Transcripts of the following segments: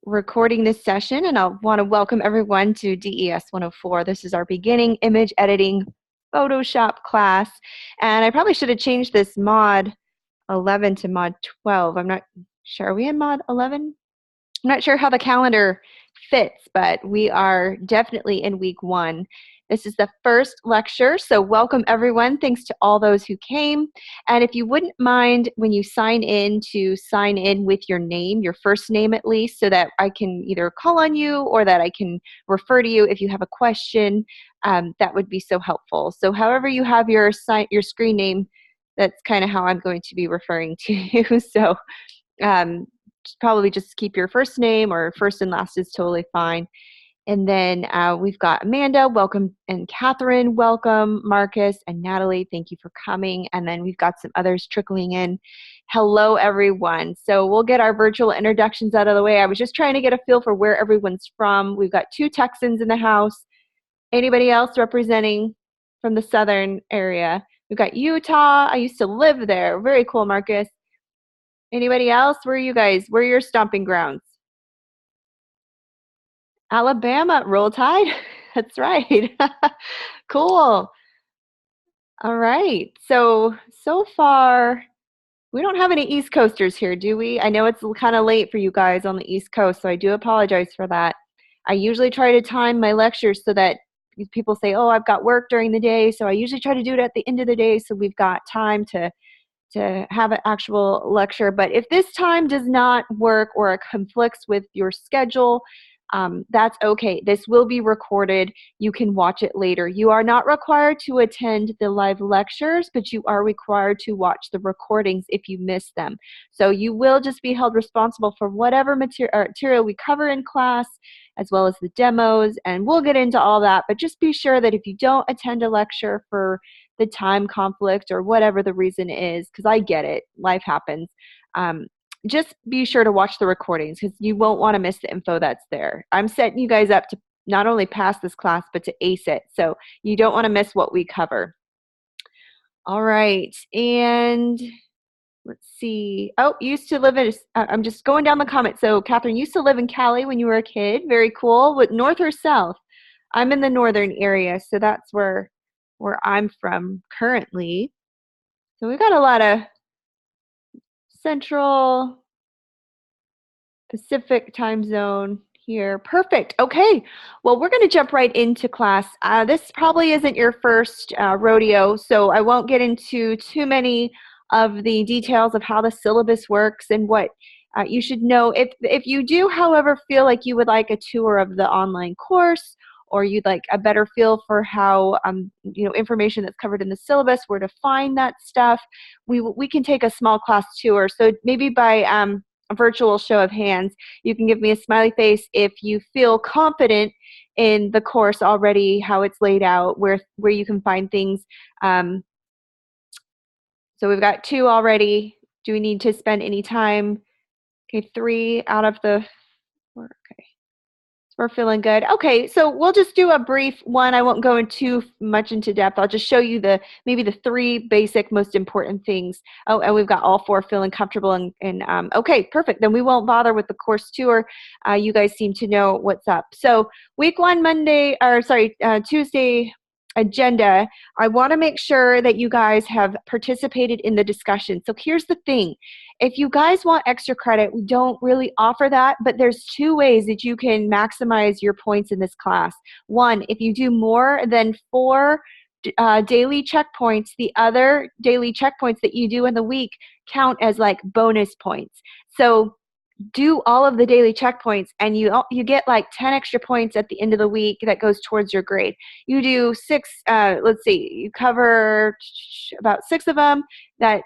recording this session, and I want to welcome everyone to DES 104. This is our beginning image editing Photoshop class, and I probably should have changed this mod 11 to mod 12. I'm not sure. Are we in mod 11? I'm not sure how the calendar fits, but we are definitely in week 1. This is the first lecture, so welcome everyone. Thanks to all those who came. And if you wouldn't mind when you sign in to sign in with your name, your first name at least, so that I can either call on you or that I can refer to you if you have a question, that would be so helpful. So however you have your screen name, that's kind of how I'm going to be referring to you. So probably just keep your first name, or first and last is totally fine. And then we've got Amanda, welcome, and Catherine, welcome, Marcus and Natalie, thank you for coming. And then we've got some others trickling in. Hello, everyone. So we'll get our virtual introductions out of the way. I was just trying to get a feel for where everyone's from. We've got 2 Texans in the house. Anybody else representing from the southern area? We've got Utah. I used to live there. Very cool, Marcus. Anybody else? Where are you guys? Where are your stomping grounds? Alabama, Roll Tide. That's right. Cool. All right. So far, we don't have any East Coasters here, do we? I know it's kind of late for you guys on the East Coast, so I do apologize for that. I usually try to time my lectures so that people say, oh, I've got work during the day, so I usually try to do it at the end of the day so we've got time to have an actual lecture. But if this time does not work or it conflicts with your schedule, that's okay. This will be recorded. You can watch it later. You are not required to attend the live lectures, but you are required to watch the recordings if you miss them. So you will just be held responsible for whatever material we cover in class, as well as the demos, and we'll get into all that. But just be sure that if you don't attend a lecture for the time conflict or whatever the reason is, because I get it, life happens, just be sure to watch the recordings because you won't want to miss the info that's there. I'm setting you guys up to not only pass this class, but to ace it. So you don't want to miss what we cover. All right, and let's see. Oh, you used to live in, I'm just going down the comments. So Catherine, you used to live in Cali when you were a kid. Very cool. What, north or south? I'm in the northern area, so that's where I'm from currently. So we've got a lot of Central Pacific time zone here. Perfect. Okay. Well, we're going to jump right into class. This probably isn't your first rodeo, so I won't get into too many of the details of how the syllabus works and what you should know. If you do, however, feel like you would like a tour of the online course, or you'd like a better feel for how information that's covered in the syllabus, where to find that stuff, we can take a small class tour. So maybe by a virtual show of hands, you can give me a smiley face if you feel confident in the course already, how it's laid out, where you can find things. So we've got 2 already. Do we need to spend any time? Okay, 3 out of the 4. Okay. We're feeling good. Okay, so we'll just do a brief one. I won't go too much into depth. I'll just show you maybe the 3 basic most important things. Oh, and we've got all 4 feeling comfortable and okay, perfect. Then we won't bother with the course tour. You guys seem to know what's up. So week 1 Tuesday agenda, I want to make sure that you guys have participated in the discussion. So here's the thing. If you guys want extra credit, we don't really offer that, but there's 2 ways that you can maximize your points in this class. 1, if you do more than 4 daily checkpoints, the other daily checkpoints that you do in the week count as like bonus points. So do all of the daily checkpoints and you get like 10 extra points at the end of the week that goes towards your grade. You do 6, let's see, you cover about 6 of them, that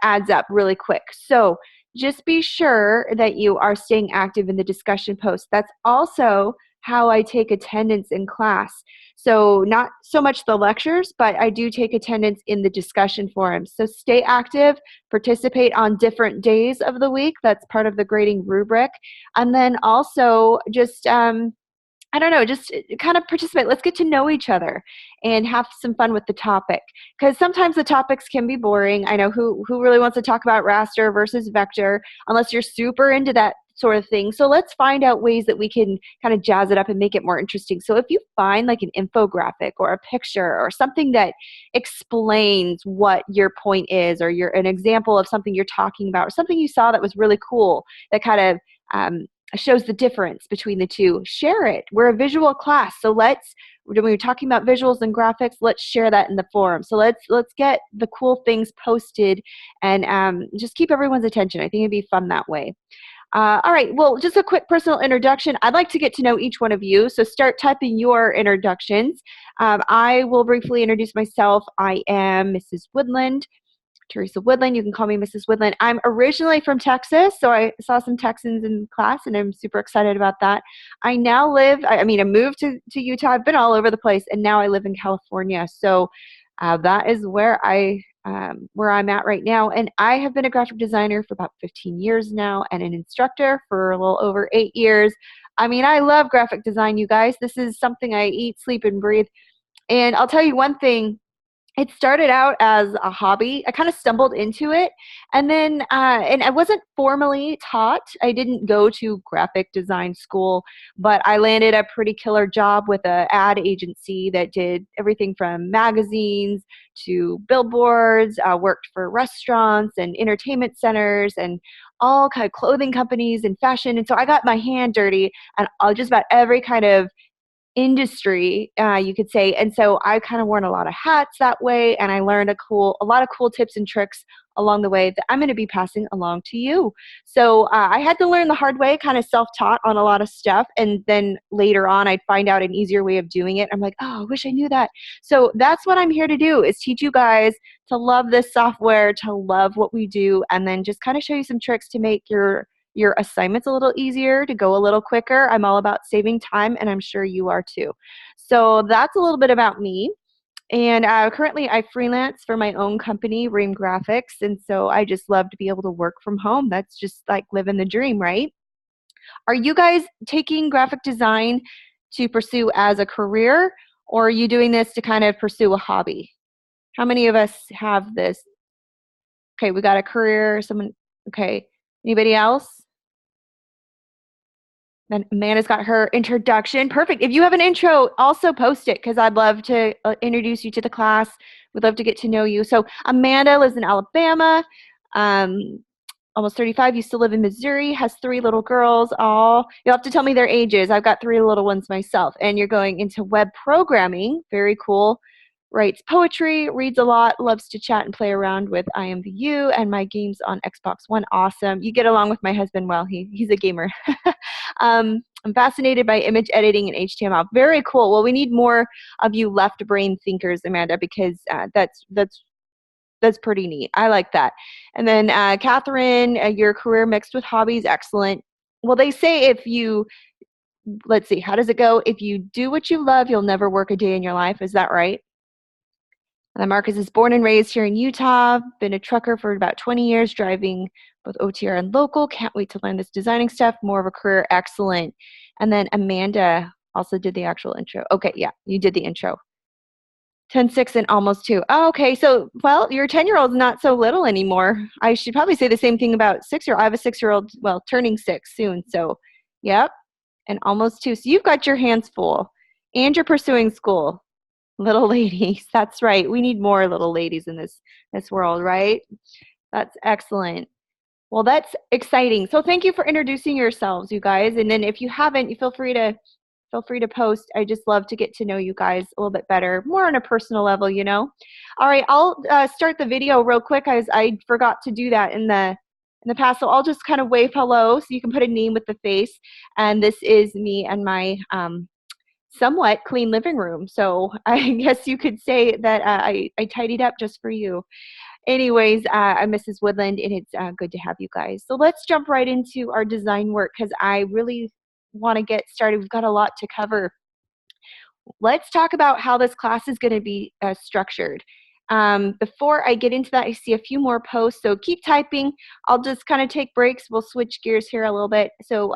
adds up really quick. So just be sure that you are staying active in the discussion post. That's also how I take attendance in class. So not so much the lectures, but I do take attendance in the discussion forums. So stay active, participate on different days of the week. That's part of the grading rubric. And then also just, I don't know, just kind of participate. Let's get to know each other and have some fun with the topic. Because sometimes the topics can be boring. I know who really wants to talk about raster versus vector, unless you're super into that sort of thing. So let's find out ways that we can kind of jazz it up and make it more interesting. So if you find like an infographic or a picture or something that explains what your point is, or an example of something you're talking about, or something you saw that was really cool that kind of shows the difference between the two, share it. We're a visual class, so when we're talking about visuals and graphics, let's share that in the forum. So let's get the cool things posted and just keep everyone's attention. I think it'd be fun that way. All right, well, just a quick personal introduction. I'd like to get to know each one of you, so start typing your introductions. I will briefly introduce myself. I am Mrs. Woodland, Teresa Woodland. You can call me Mrs. Woodland. I'm originally from Texas, so I saw some Texans in class, and I'm super excited about that. I now I moved to Utah. I've been all over the place, and now I live in California. So that is where I'm at right now. And I have been a graphic designer for about 15 years now, and an instructor for a little over 8 years. I mean, I love graphic design, you guys. This is something I eat, sleep, and breathe. And I'll tell you one thing. It started out as a hobby. I kind of stumbled into it, and then and I wasn't formally taught. I didn't go to graphic design school, but I landed a pretty killer job with an ad agency that did everything from magazines to billboards. Worked for restaurants and entertainment centers and all kind of clothing companies and fashion. And so I got my hand dirty and just about every kind of industry, you could say. And so I kind of worn a lot of hats that way, and I learned a lot of cool tips and tricks along the way that I'm going to be passing along to you. So I had to learn the hard way, kind of self-taught on a lot of stuff, and then later on I'd find out an easier way of doing it. I'm like, oh, I wish I knew that. So that's what I'm here to do, is teach you guys to love this software, to love what we do, and then just kind of show you some tricks to make your assignments a little easier, to go a little quicker. I'm all about saving time, and I'm sure you are too. So that's a little bit about me. And currently I freelance for my own company, Ream Graphics, and so I just love to be able to work from home. That's just like living the dream, right? Are you guys taking graphic design to pursue as a career, or are you doing this to kind of pursue a hobby? How many of us have this? Okay, we got a career, someone, okay. Anybody else? Then Amanda's got her introduction. Perfect. If you have an intro, also post it, because I'd love to introduce you to the class. We'd love to get to know you. So Amanda lives in Alabama, almost 35, used to live in Missouri, has 3 little girls. All you'll have to tell me their ages. I've got 3 little ones myself. And you're going into web programming. Very cool. Writes poetry, reads a lot, loves to chat and play around with IMVU and my games on Xbox One. Awesome. You get along with my husband well. He's a gamer. I'm fascinated by image editing and HTML. Very cool. Well, we need more of you left brain thinkers, Amanda, because that's pretty neat. I like that. And then Catherine, your career mixed with hobbies, excellent. Well, they say let's see, how does it go? If you do what you love, you'll never work a day in your life. Is that right? And Marcus is born and raised here in Utah, been a trucker for about 20 years, driving both OTR and local. Can't wait to learn this designing stuff. More of a career, excellent. And then Amanda also did the actual intro. Okay, yeah, you did the intro. 10, 6, and almost 2. Oh, okay, so, well, your 10-year-old's not so little anymore. I should probably say the same thing about 6-year-old. I have a 6-year-old, well, turning 6 soon, so, yep, and almost 2. So you've got your hands full, and you're pursuing school. Little ladies, that's right. We need more little ladies in this world, right? That's excellent. Well, that's exciting. So thank you for introducing yourselves, you guys. And then if you haven't, you feel free to post. I just love to get to know you guys a little bit better, more on a personal level, you know. All right, I'll start the video real quick, as I forgot to do that in the past. So I'll just kind of wave hello, so you can put a name with the face. And this is me and my somewhat clean living room. So I guess you could say that I tidied up just for you. Anyways, I'm Mrs. Woodland, and it's good to have you guys. So let's jump right into our design work, because I really want to get started. We've got a lot to cover. Let's talk about how this class is going to be structured. Before I get into that, I see a few more posts, so keep typing. I'll just kind of take breaks. We'll switch gears here a little bit. So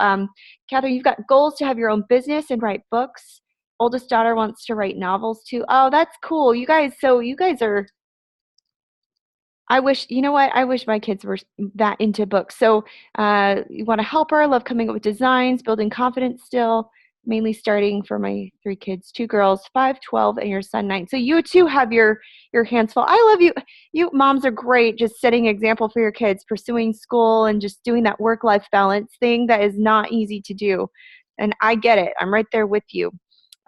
Catherine, you've got goals to have your own business and write books. Oldest daughter wants to write novels too. Oh, that's cool. You guys are, I wish, you know what? I wish my kids were that into books. So you want to help her, love coming up with designs, building confidence still, mainly starting for my three kids, two girls, 5, 12, and your son 9. So you too have your hands full. I love you. You moms are great, just setting an example for your kids, pursuing school and just doing that work-life balance thing that is not easy to do. And I get it. I'm right there with you.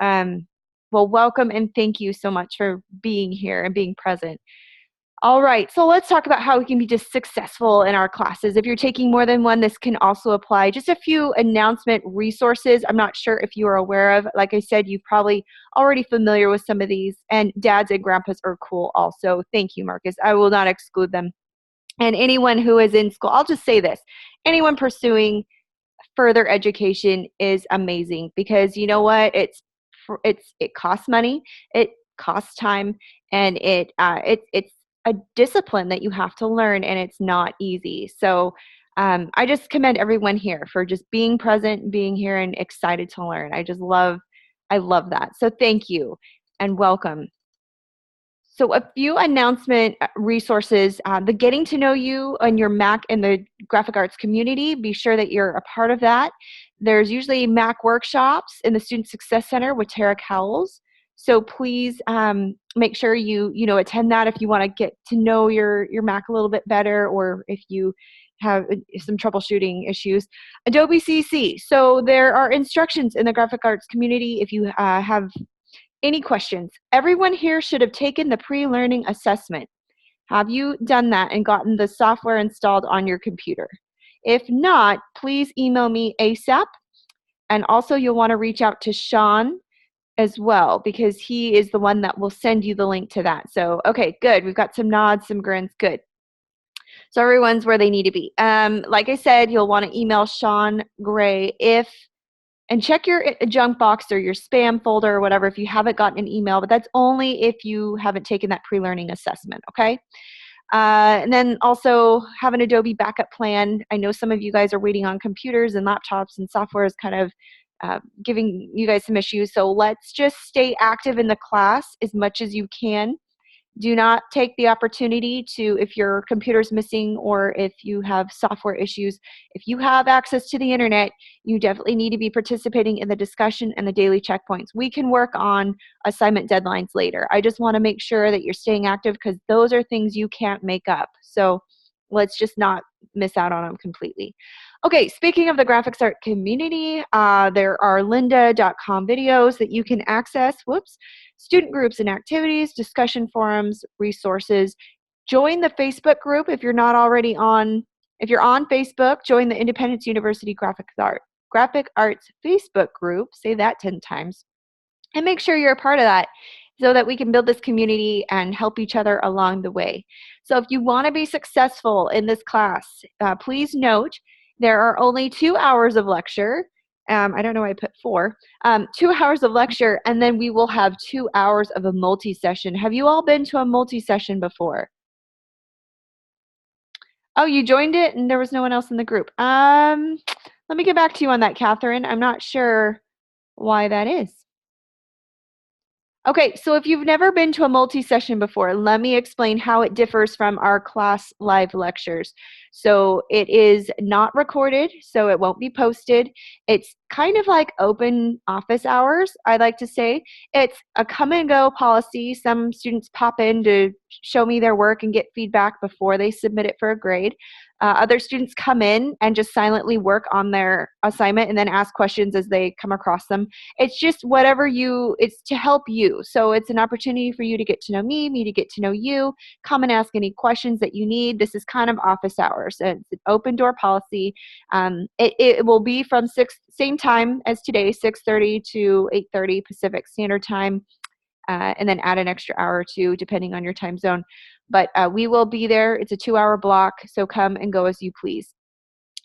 Um, well, welcome and thank you so much for being here and being present. All right, so let's talk about how we can be just successful in our classes. If you're taking more than one, this can also apply. Just a few announcement resources I'm not sure if you are aware of. Like I said, you're probably already familiar with some of these, and dads and grandpas are cool also. Thank you, Marcus. I will not exclude them. And anyone who is in school, I'll just say this, anyone pursuing further education is amazing because you know what? It costs money, it costs time, and it's a discipline that you have to learn, and it's not easy. So I just commend everyone here for just being present, being here, and excited to learn. I love that. So thank you and welcome. So a few announcement resources, the Getting to Know You and your Mac and the graphic arts community, be sure that you're a part of that. There's usually Mac workshops in the Student Success Center with Tara Cowles. So please make sure you know attend that if you want to get to know your Mac a little bit better, or if you have some troubleshooting issues. Adobe CC. So there are instructions in the graphic arts community if you have any questions? Everyone here should have taken the pre-learning assessment. Have you done that and gotten the software installed on your computer? If not, please email me ASAP. And also you'll want to reach out to Sean as well because he is the one that will send you the link to that. So, okay, good. We've got some nods, some grins. Good. So everyone's where they need to be. Like I said, you'll want to email Sean Gray and check your junk box or your spam folder or whatever if you haven't gotten an email, but that's only if you haven't taken that pre-learning assessment, okay? And then also have an Adobe backup plan. I know some of you guys are waiting on computers and laptops, and software is kind of giving you guys some issues. So let's just stay active in the class as much as you can. Do not take the opportunity to, if your computer's missing or if you have software issues, if you have access to the internet, you definitely need to be participating in the discussion and the daily checkpoints. We can work on assignment deadlines later. I just want to make sure that you're staying active because those are things you can't make up. So let's just not miss out on them completely. Okay, speaking of the graphics art community, there are lynda.com videos that you can access. Whoops. Student groups and activities, discussion forums, resources. Join the Facebook group if you're not already on. If you're on Facebook, join the Independence University Graphic Arts Facebook group. Say that 10 times. And make sure you're a part of that so that we can build this community and help each other along the way. So if you want to be successful in this class, please note there are only 2 hours of lecture. I don't know why I put 4. 2 hours of lecture, and then we will have 2 hours of a multi-session. Have you all been to a multi-session before? Oh, you joined it and there was no one else in the group. Let me get back to you on that, Catherine. I'm not sure why that is. Okay, so if you've never been to a multi-session before, let me explain how it differs from our class live lectures. So it is not recorded, so it won't be posted. It's kind of like open office hours, I like to say. It's a come and go policy. Some students pop in to show me their work and get feedback before they submit it for a grade. Other students come in and just silently work on their assignment and then ask questions as they come across them. It's just whatever it's to help you. So it's an opportunity for you to get to know me to get to know you, come and ask any questions that you need. This is kind of office hours. It's an open door policy. It will be from same time as today, 6:30 to 8:30 Pacific Standard Time. And then add an extra hour or two depending on your time zone. But we will be there. It's a 2-hour block, so come and go as you please.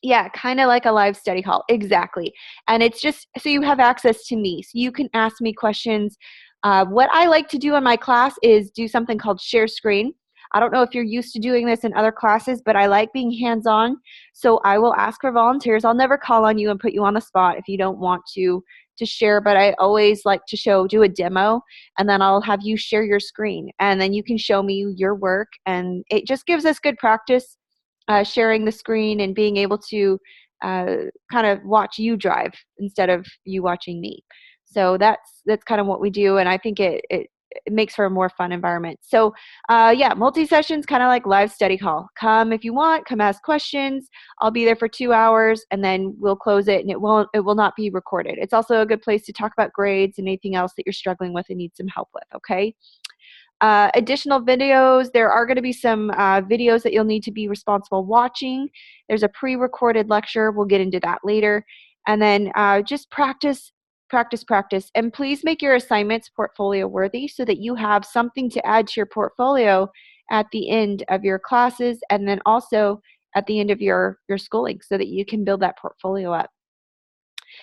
Yeah, kind of like a live study hall. Exactly. And it's just so you have access to me. So you can ask me questions. What I like to do in my class is do something called share screen. I don't know if you're used to doing this in other classes, but I like being hands-on. So I will ask for volunteers. I'll never call on you and put you on the spot if you don't want to share, but I always like to do a demo, and then I'll have you share your screen, and then you can show me your work, and it just gives us good practice sharing the screen and being able to kind of watch you drive instead of you watching me. So that's kind of what we do, and I think it makes for a more fun environment. So yeah, multi-sessions, kind of like live study hall. Come if you want, come ask questions. I'll be there for 2 hours, and then we'll close it, and it will not be recorded. It's also a good place to talk about grades and anything else that you're struggling with and need some help with, okay? Additional videos, there are going to be some videos that you'll need to be responsible watching. There's a pre-recorded lecture. We'll get into that later. And then just practice, practice, practice. And please make your assignments portfolio worthy so that you have something to add to your portfolio at the end of your classes, and then also at the end of your schooling, so that you can build that portfolio up.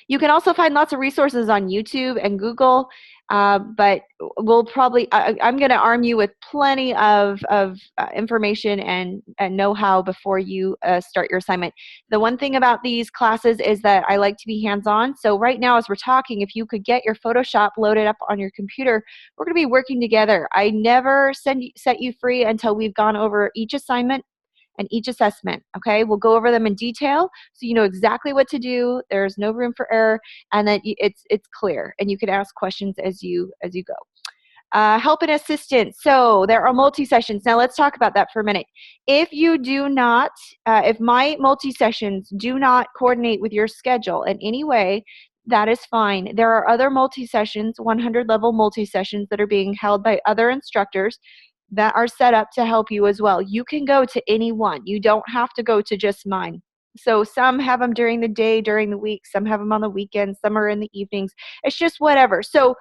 You can also find lots of resources on YouTube and Google, but we'll probably, I'm going to arm you with plenty of information and know-how before you start your assignment. The one thing about these classes is that I like to be hands-on. So right now, as we're talking, if you could get your Photoshop loaded up on your computer, we're going to be working together. I never set you free until we've gone over each assignment and each assessment, okay? We'll go over them in detail so you know exactly what to do. There's no room for error, and that it's clear, and you can ask questions as you go. Help and assistance. So there are multi-sessions. Now let's talk about that for a minute. If you do not, if my multi-sessions do not coordinate with your schedule in any way, that is fine. There are other multi-sessions, 100-level multi-sessions that are being held by other instructors that are set up to help you as well. You can go to any one. You don't have to go to just mine. So some have them during the day, during the week. Some have them on the weekends. Some are in the evenings. It's just whatever. So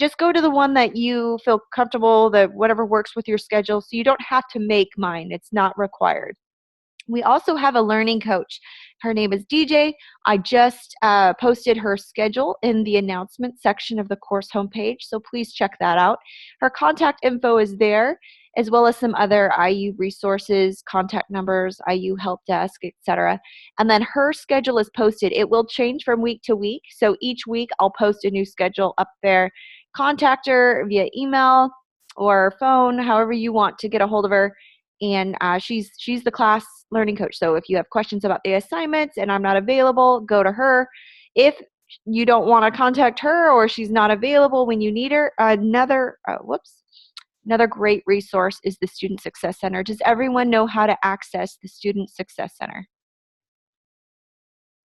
just go to the one that you feel comfortable, that whatever works with your schedule. So you don't have to make mine. It's not required. We also have a learning coach. Her name is DJ. I just posted her schedule in the announcement section of the course homepage, so please check that out. Her contact info is there, as well as some other IU resources, contact numbers, IU help desk, etc. And then her schedule is posted. It will change from week to week, so each week I'll post a new schedule up there. Contact her via email or phone, however you want to get a hold of her. And she's the class learning coach. So if you have questions about the assignments and I'm not available, go to her. If you don't want to contact her, or she's not available when you need her, another great resource is the Student Success Center. Does everyone know how to access the Student Success Center?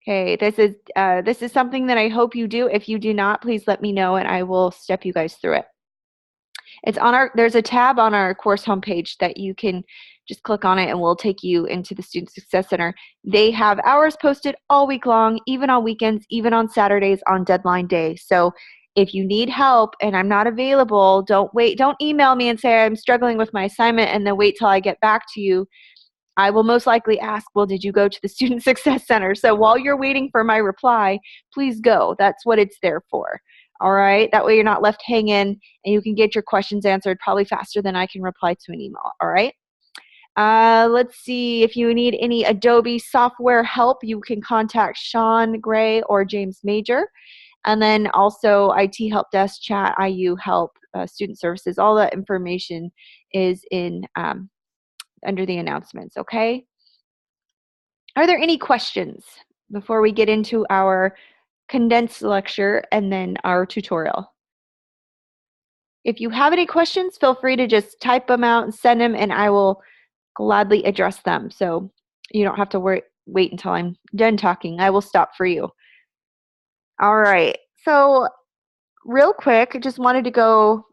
Okay, this is something that I hope you do. If you do not, please let me know and I will step you guys through it. It's on there's a tab on our course homepage that you can just click on it, and we'll take you into the Student Success Center. They have hours posted all week long, even on weekends, even on Saturdays on deadline day. So if you need help and I'm not available, don't email me and say I'm struggling with my assignment and then wait till I get back to you. I will most likely ask, well, did you go to the Student Success Center? So while you're waiting for my reply, please go. That's what it's there for. All right, that way you're not left hanging, and you can get your questions answered probably faster than I can reply to an email. All right. Let's see, if you need any Adobe software help, you can contact Sean Gray or James Major. And then also IT Help Desk, Chat, IU Help, Student Services. All that information is in under the announcements, okay? Are there any questions before we get into our condensed lecture and then our tutorial? If you have any questions, feel free to just type them out and send them, and I will gladly address them. So you don't have to wait until I'm done talking. I will stop for you. All right. So real quick, I just wanted to go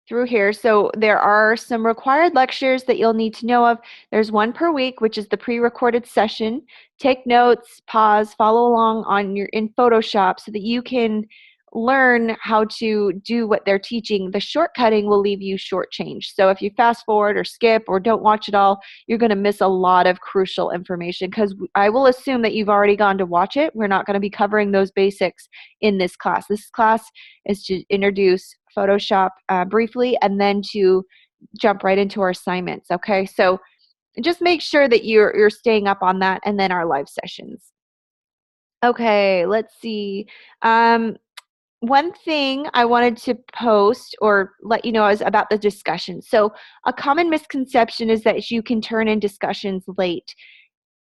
through here. So there are some required lectures that you'll need to know of. There's one per week, which is the pre-recorded session. Take notes, pause, follow along in Photoshop so that you can learn how to do what they're teaching. The shortcutting will leave you shortchanged. So if you fast forward or skip or don't watch it all, you're going to miss a lot of crucial information, because I will assume that you've already gone to watch it. We're not going to be covering those basics in this class. This class is to introduce Photoshop briefly, and then to jump right into our assignments. Okay, so just make sure that you're staying up on that, and then our live sessions. Okay, let's see. Um, One thing I wanted to post or let you know is about the discussion. So a common misconception is that you can turn in discussions late.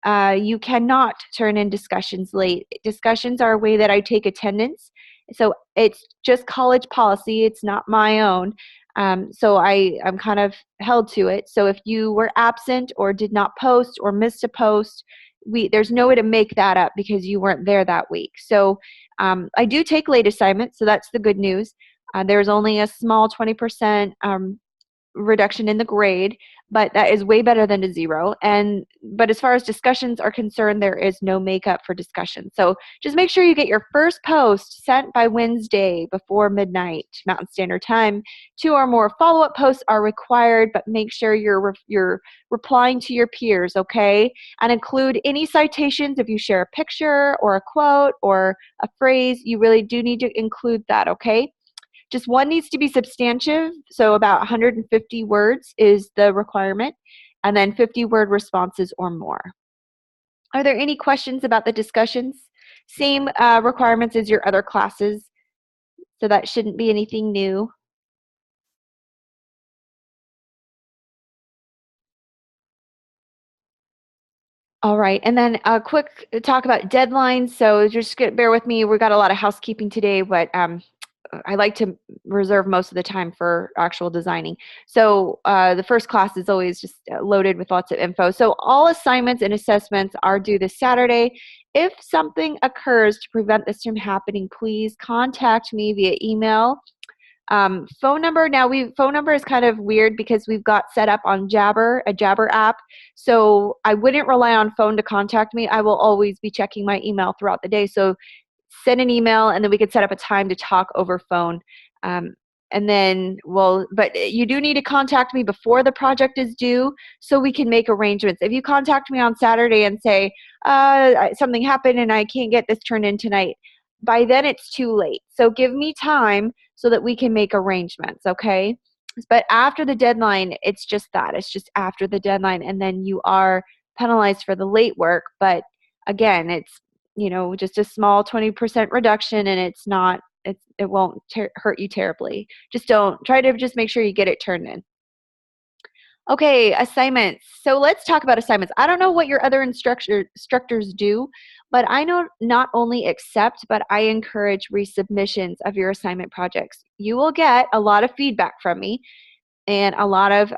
You cannot turn in discussions late. Discussions are a way that I take attendance. So it's just college policy. It's not my own. So I'm kind of held to it. So if you were absent or did not post or missed a post, there's no way to make that up because you weren't there that week. So I do take late assignments, so that's the good news. There's only a small 20% reduction in the grade, but that is way better than a zero. But as far as discussions are concerned, there is no makeup for discussion. So just make sure you get your first post sent by Wednesday before midnight Mountain Standard Time. 2 or more follow-up posts are required, but make sure you're replying to your peers, okay? And include any citations. If you share a picture or a quote or a phrase, you really do need to include that, okay? Just one needs to be substantive, so about 150 words is the requirement, and then 50-word responses or more. Are there any questions about the discussions? Same requirements as your other classes, so that shouldn't be anything new. All right, and then a quick talk about deadlines. So just bear with me. We got a lot of housekeeping today, but I like to reserve most of the time for actual designing. So the first class is always just loaded with lots of info. So all assignments and assessments are due this Saturday. If something occurs to prevent this from happening, please contact me via email. Phone number, now phone number is kind of weird because we've got set up on Jabber, a Jabber app. So I wouldn't rely on phone to contact me. I will always be checking my email throughout the day. So send an email and then we could set up a time to talk over phone. And then but you do need to contact me before the project is due so we can make arrangements. If you contact me on Saturday and say, something happened and I can't get this turned in tonight, by then it's too late. So give me time so that we can make arrangements, okay? But after the deadline, it's just that. It's just after the deadline, and then you are penalized for the late work. But again, it's just a small 20% reduction, and it won't hurt you terribly. Just don't try to just make sure you get it turned in. Okay, assignments. So let's talk about assignments. I don't know what your other instructors do, but I know not only accept, but I encourage resubmissions of your assignment projects. You will get a lot of feedback from me and a lot of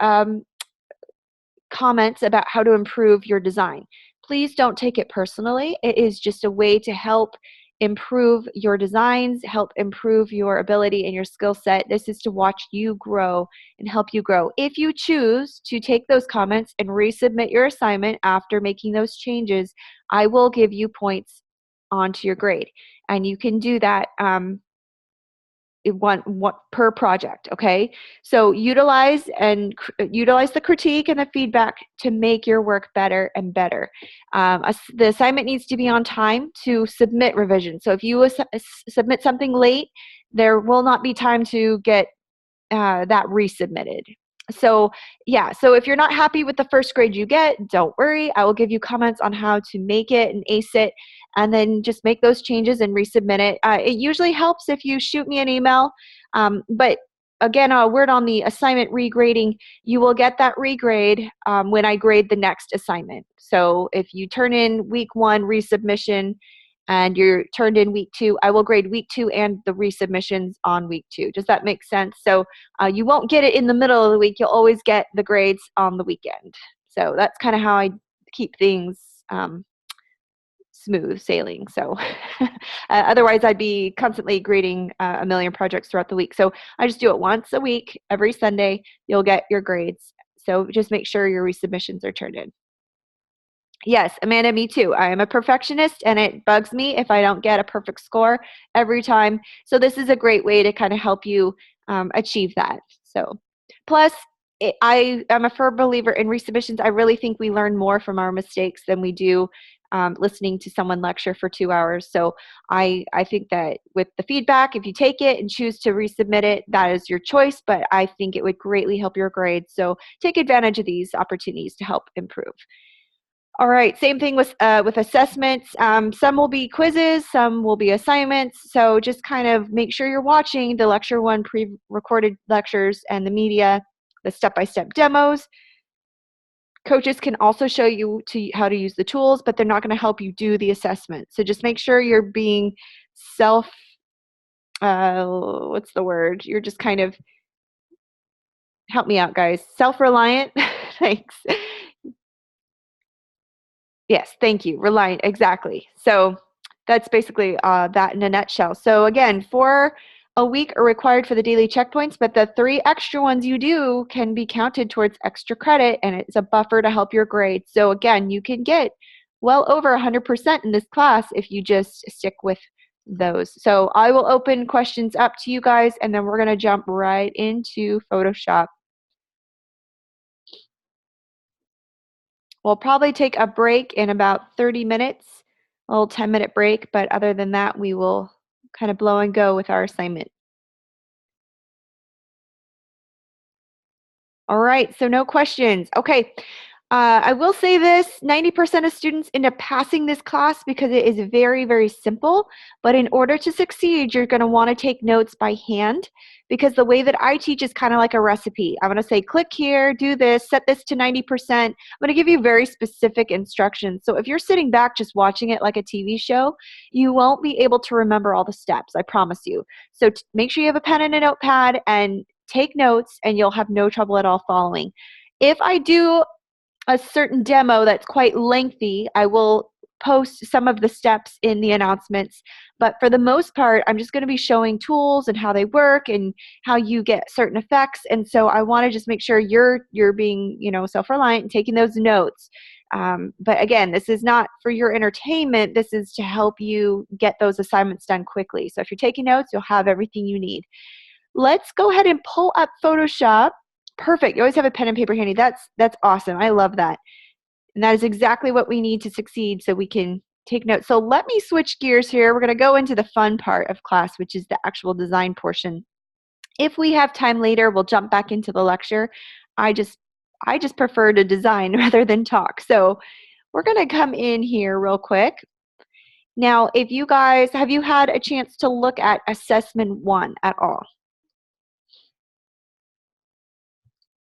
comments about how to improve your design. Please don't take it personally. It is just a way to help improve your designs, help improve your ability and your skill set. This is to watch you grow and help you grow. If you choose to take those comments and resubmit your assignment after making those changes, I will give you points onto your grade. And you can do that one per project, okay? So utilize the critique and the feedback to make your work better and better. The assignment needs to be on time to submit revision. So if you submit something late, there will not be time to get that resubmitted. So yeah, so if you're not happy with the first grade you get, don't worry. I will give you comments on how to make it and ace it, and then just make those changes and resubmit it. It usually helps if you shoot me an email, but again, a word on the assignment regrading. You will get that regrade when I grade the next assignment. So if you turn in week 1 resubmission and you're turned in week 2, I will grade week 2 and the resubmissions on week 2. Does that make sense? So you won't get it in the middle of the week. You'll always get the grades on the weekend. So that's kind of how I keep things smooth sailing. So otherwise I'd be constantly grading a million projects throughout the week. So I just do it once a week. Every Sunday you'll get your grades. So just make sure your resubmissions are turned in. Yes, Amanda, me too. I am a perfectionist, and it bugs me if I don't get a perfect score every time. So this is a great way to kind of help you achieve that. So, plus, I am a firm believer in resubmissions. I really think we learn more from our mistakes than we do listening to someone lecture for 2 hours. So I think that with the feedback, if you take it and choose to resubmit it, that is your choice, but I think it would greatly help your grades. So take advantage of these opportunities to help improve. All right, same thing with assessments. Some will be quizzes, some will be assignments. So just kind of make sure you're watching the Lecture 1 pre-recorded lectures and the media, the step-by-step demos. Coaches can also show you how to use the tools, but they're not going to help you do the assessment. So just make sure you're being what's the word? You're just kind of, help me out, guys. Self-reliant. Thanks. Yes, thank you. Reliant, exactly. So that's basically that in a nutshell. So again, 4 a week are required for the daily checkpoints, but the 3 extra ones you do can be counted towards extra credit, and it's a buffer to help your grade. So again, you can get well over 100% in this class if you just stick with those. So I will open questions up to you guys, and then we're going to jump right into Photoshop. We'll probably take a break in about 30 minutes, a little 10-minute break, but other than that, we will kind of blow and go with our assignment. All right, so no questions. Okay, I will say this, 90% of students end up passing this class because it is very, very simple. But in order to succeed, you're going to want to take notes by hand because the way that I teach is kind of like a recipe. I'm going to say, click here, do this, set this to 90%. I'm going to give you very specific instructions. So if you're sitting back just watching it like a TV show, you won't be able to remember all the steps, I promise you. So make sure you have a pen and a notepad and take notes, and you'll have no trouble at all following. If I do a certain demo that's quite lengthy, I will post some of the steps in the announcements. But for the most part, I'm just going to be showing tools and how they work and how you get certain effects. And so I want to just make sure you're being, self-reliant and taking those notes. But again, this is not for your entertainment. This is to help you get those assignments done quickly. So if you're taking notes, you'll have everything you need. Let's go ahead and pull up Photoshop. Perfect. You always have a pen and paper handy. That's awesome. I love that. And that is exactly what we need to succeed so we can take notes. So let me switch gears here. We're going to go into the fun part of class, which is the actual design portion. If we have time later, we'll jump back into the lecture. I just prefer to design rather than talk. So we're going to come in here real quick. Now, if you guys, have you had a chance to look at assessment 1 at all?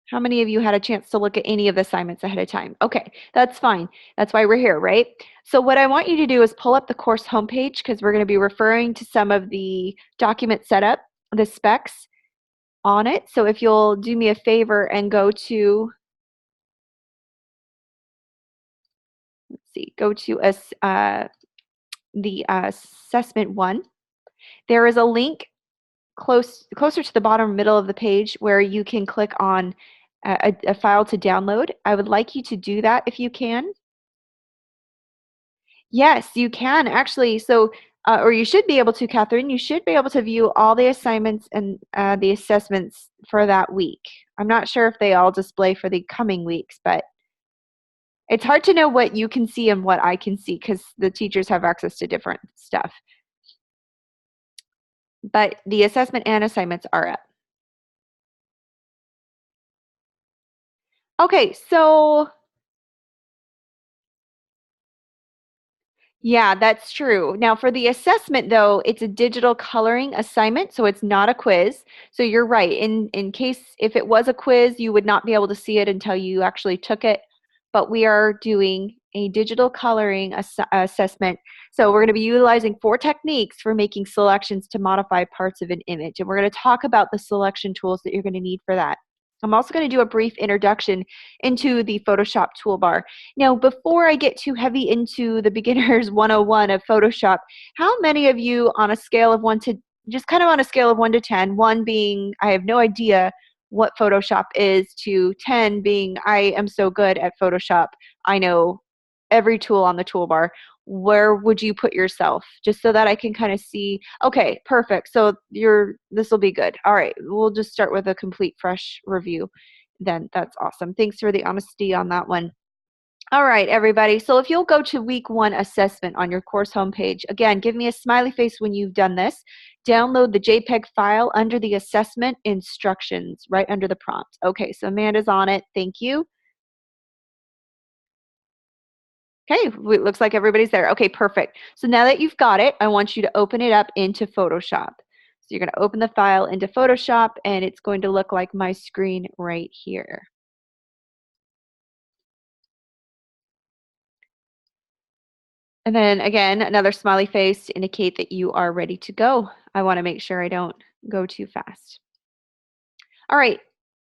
How many of you had a chance to look at any of the assignments ahead of time? Okay, that's fine. That's why we're here, right? So what I want you to do is pull up the course homepage because we're going to be referring to some of the document setup, the specs on it. So if you'll do me a favor and go to, go to the assessment 1. There is a link closer to the bottom middle of the page where you can click on a file to download. I would like you to do that if you can. Yes, you can actually. So, or you should be able to, Catherine. You should be able to view all the assignments and the assessments for that week. I'm not sure if they all display for the coming weeks, but it's hard to know what you can see and what I can see because the teachers have access to different stuff. But the assessment and assignments are up. Okay, so yeah, that's true. Now for the assessment though, it's a digital coloring assignment, so it's not a quiz. So you're right. In case if it was a quiz, you would not be able to see it until you actually took it. But we are doing a digital coloring assessment. So we're going to be utilizing 4 techniques for making selections to modify parts of an image. And we're going to talk about the selection tools that you're going to need for that. I'm also going to do a brief introduction into the Photoshop toolbar. Now, before I get too heavy into the beginner's 101 of Photoshop, how many of you on a scale of 1 to, just kind of on a scale of 1 to 10, 1 being I have no idea what Photoshop is, to 10 being I am so good at Photoshop, I know every tool on the toolbar, where would you put yourself? Just so that I can kind of see, okay, perfect. So this will be good. All right, we'll just start with a complete fresh review then. That's awesome. Thanks for the honesty on that one. All right, everybody. So if you'll go to week 1 assessment on your course homepage, again, give me a smiley face when you've done this. Download the JPEG file under the assessment instructions, right under the prompt. Okay, so Amanda's on it. Thank you. Okay, it looks like everybody's there. Okay, perfect. So now that you've got it, I want you to open it up into Photoshop. So you're going to open the file into Photoshop, and it's going to look like my screen right here. And then again, another smiley face to indicate that you are ready to go. I want to make sure I don't go too fast. All right,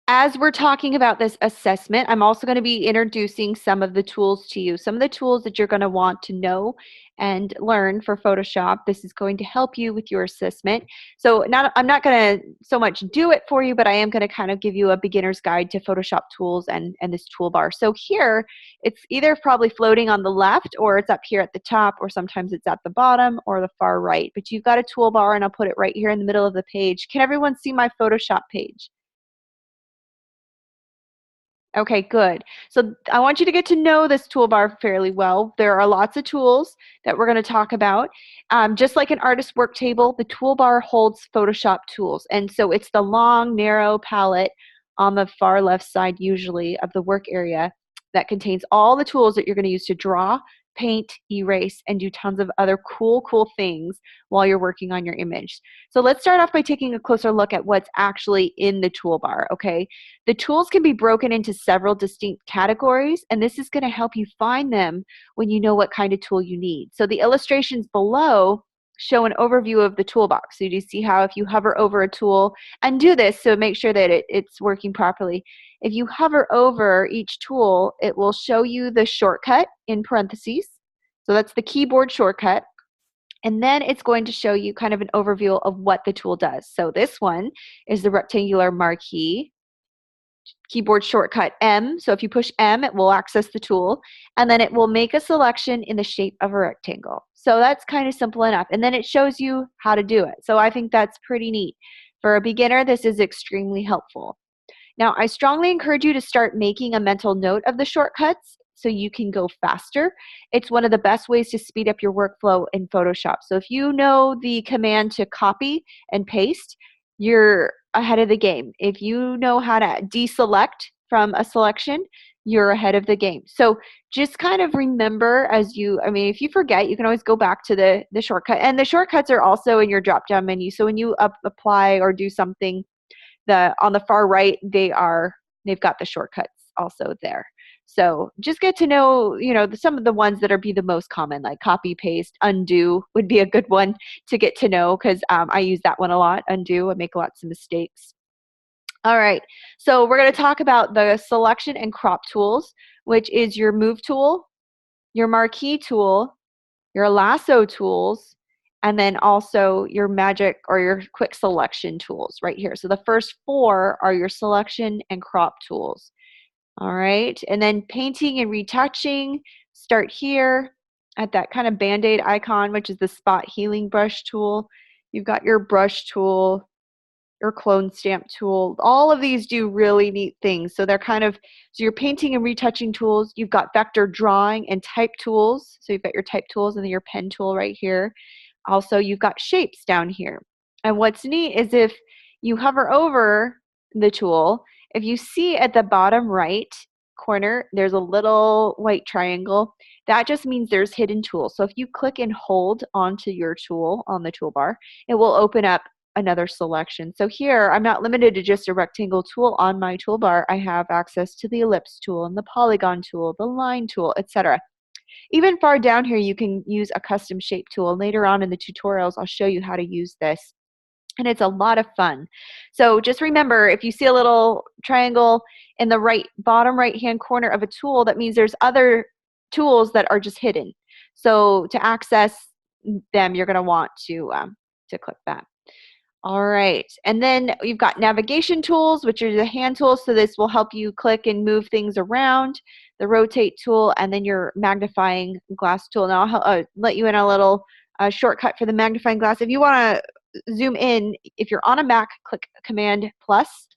as we're talking about this assessment, I'm also going to be introducing some of the tools to you, some of the tools that you're going to want to know and learn for Photoshop. This is going to help you with your assessment. So I'm not going to so much do it for you, but I am going to kind of give you a beginner's guide to Photoshop tools and this toolbar. So here, it's either probably floating on the left, or it's up here at the top, or sometimes it's at the bottom or the far right. But you've got a toolbar, and I'll put it right here in the middle of the page. Can everyone see my Photoshop page? Okay, good. So I want you to get to know this toolbar fairly well. There are lots of tools that we're going to talk about. Just like an artist work table, the toolbar holds Photoshop tools. And so it's the long, narrow palette on the far left side, usually, of the work area that contains all the tools that you're going to use to draw, paint, erase, and do tons of other cool things while you're working on your image. So let's start off by taking a closer look at what's actually in the toolbar, okay? The tools can be broken into several distinct categories, and this is going to help you find them when you know what kind of tool you need. So the illustrations below show an overview of the toolbox. So you see how if you hover over a tool, and do this so make sure that it's working properly. If you hover over each tool, it will show you the shortcut in parentheses. So that's the keyboard shortcut. And then it's going to show you kind of an overview of what the tool does. So this one is the rectangular marquee. Keyboard shortcut M. So if you push M, it will access the tool, and then it will make a selection in the shape of a rectangle. So that's kind of simple enough. And then it shows you how to do it. So I think that's pretty neat. For a beginner, this is extremely helpful. Now, I strongly encourage you to start making a mental note of the shortcuts so you can go faster. It's one of the best ways to speed up your workflow in Photoshop. So if you know the command to copy and paste, you're ahead of the game. If you know how to deselect from a selection, you're ahead of the game. So just kind of remember if you forget, you can always go back to the shortcut. And the shortcuts are also in your drop-down menu. So when you apply or do something, on the far right, they've got the shortcuts also there. So just get to know, some of the ones that be the most common, like copy, paste, undo would be a good one to get to know, because I use that one a lot. Undo, I make lots of mistakes. All right, so we're going to talk about the selection and crop tools, which is your move tool, your marquee tool, your lasso tools, and then also your magic or your quick selection tools right here. So the first 4 are your selection and crop tools. All right, and then painting and retouching, start here at that kind of Band-Aid icon, which is the spot healing brush tool. You've got your brush tool, your clone stamp tool. All of these do really neat things. So so your painting and retouching tools, you've got vector drawing and type tools. So you've got your type tools and then your pen tool right here. Also, you've got shapes down here. And what's neat is if you hover over the tool, if you see at the bottom right corner, there's a little white triangle. That just means there's hidden tools. So if you click and hold onto your tool on the toolbar, it will open up another selection. So here, I'm not limited to just a rectangle tool on my toolbar. I have access to the ellipse tool and the polygon tool, the line tool, etc. Even far down here, you can use a custom shape tool. Later on in the tutorials, I'll show you how to use this. And it's a lot of fun. So just remember, if you see a little triangle in the bottom right-hand corner of a tool, that means there's other tools that are just hidden. So to access them, you're going to want to click that. All right, and then you've got navigation tools, which are the hand tools. So this will help you click and move things around. The rotate tool, and then your magnifying glass tool. Now I'll let you in a little shortcut for the magnifying glass. If you want to zoom in, if you're on a Mac, click Command plus.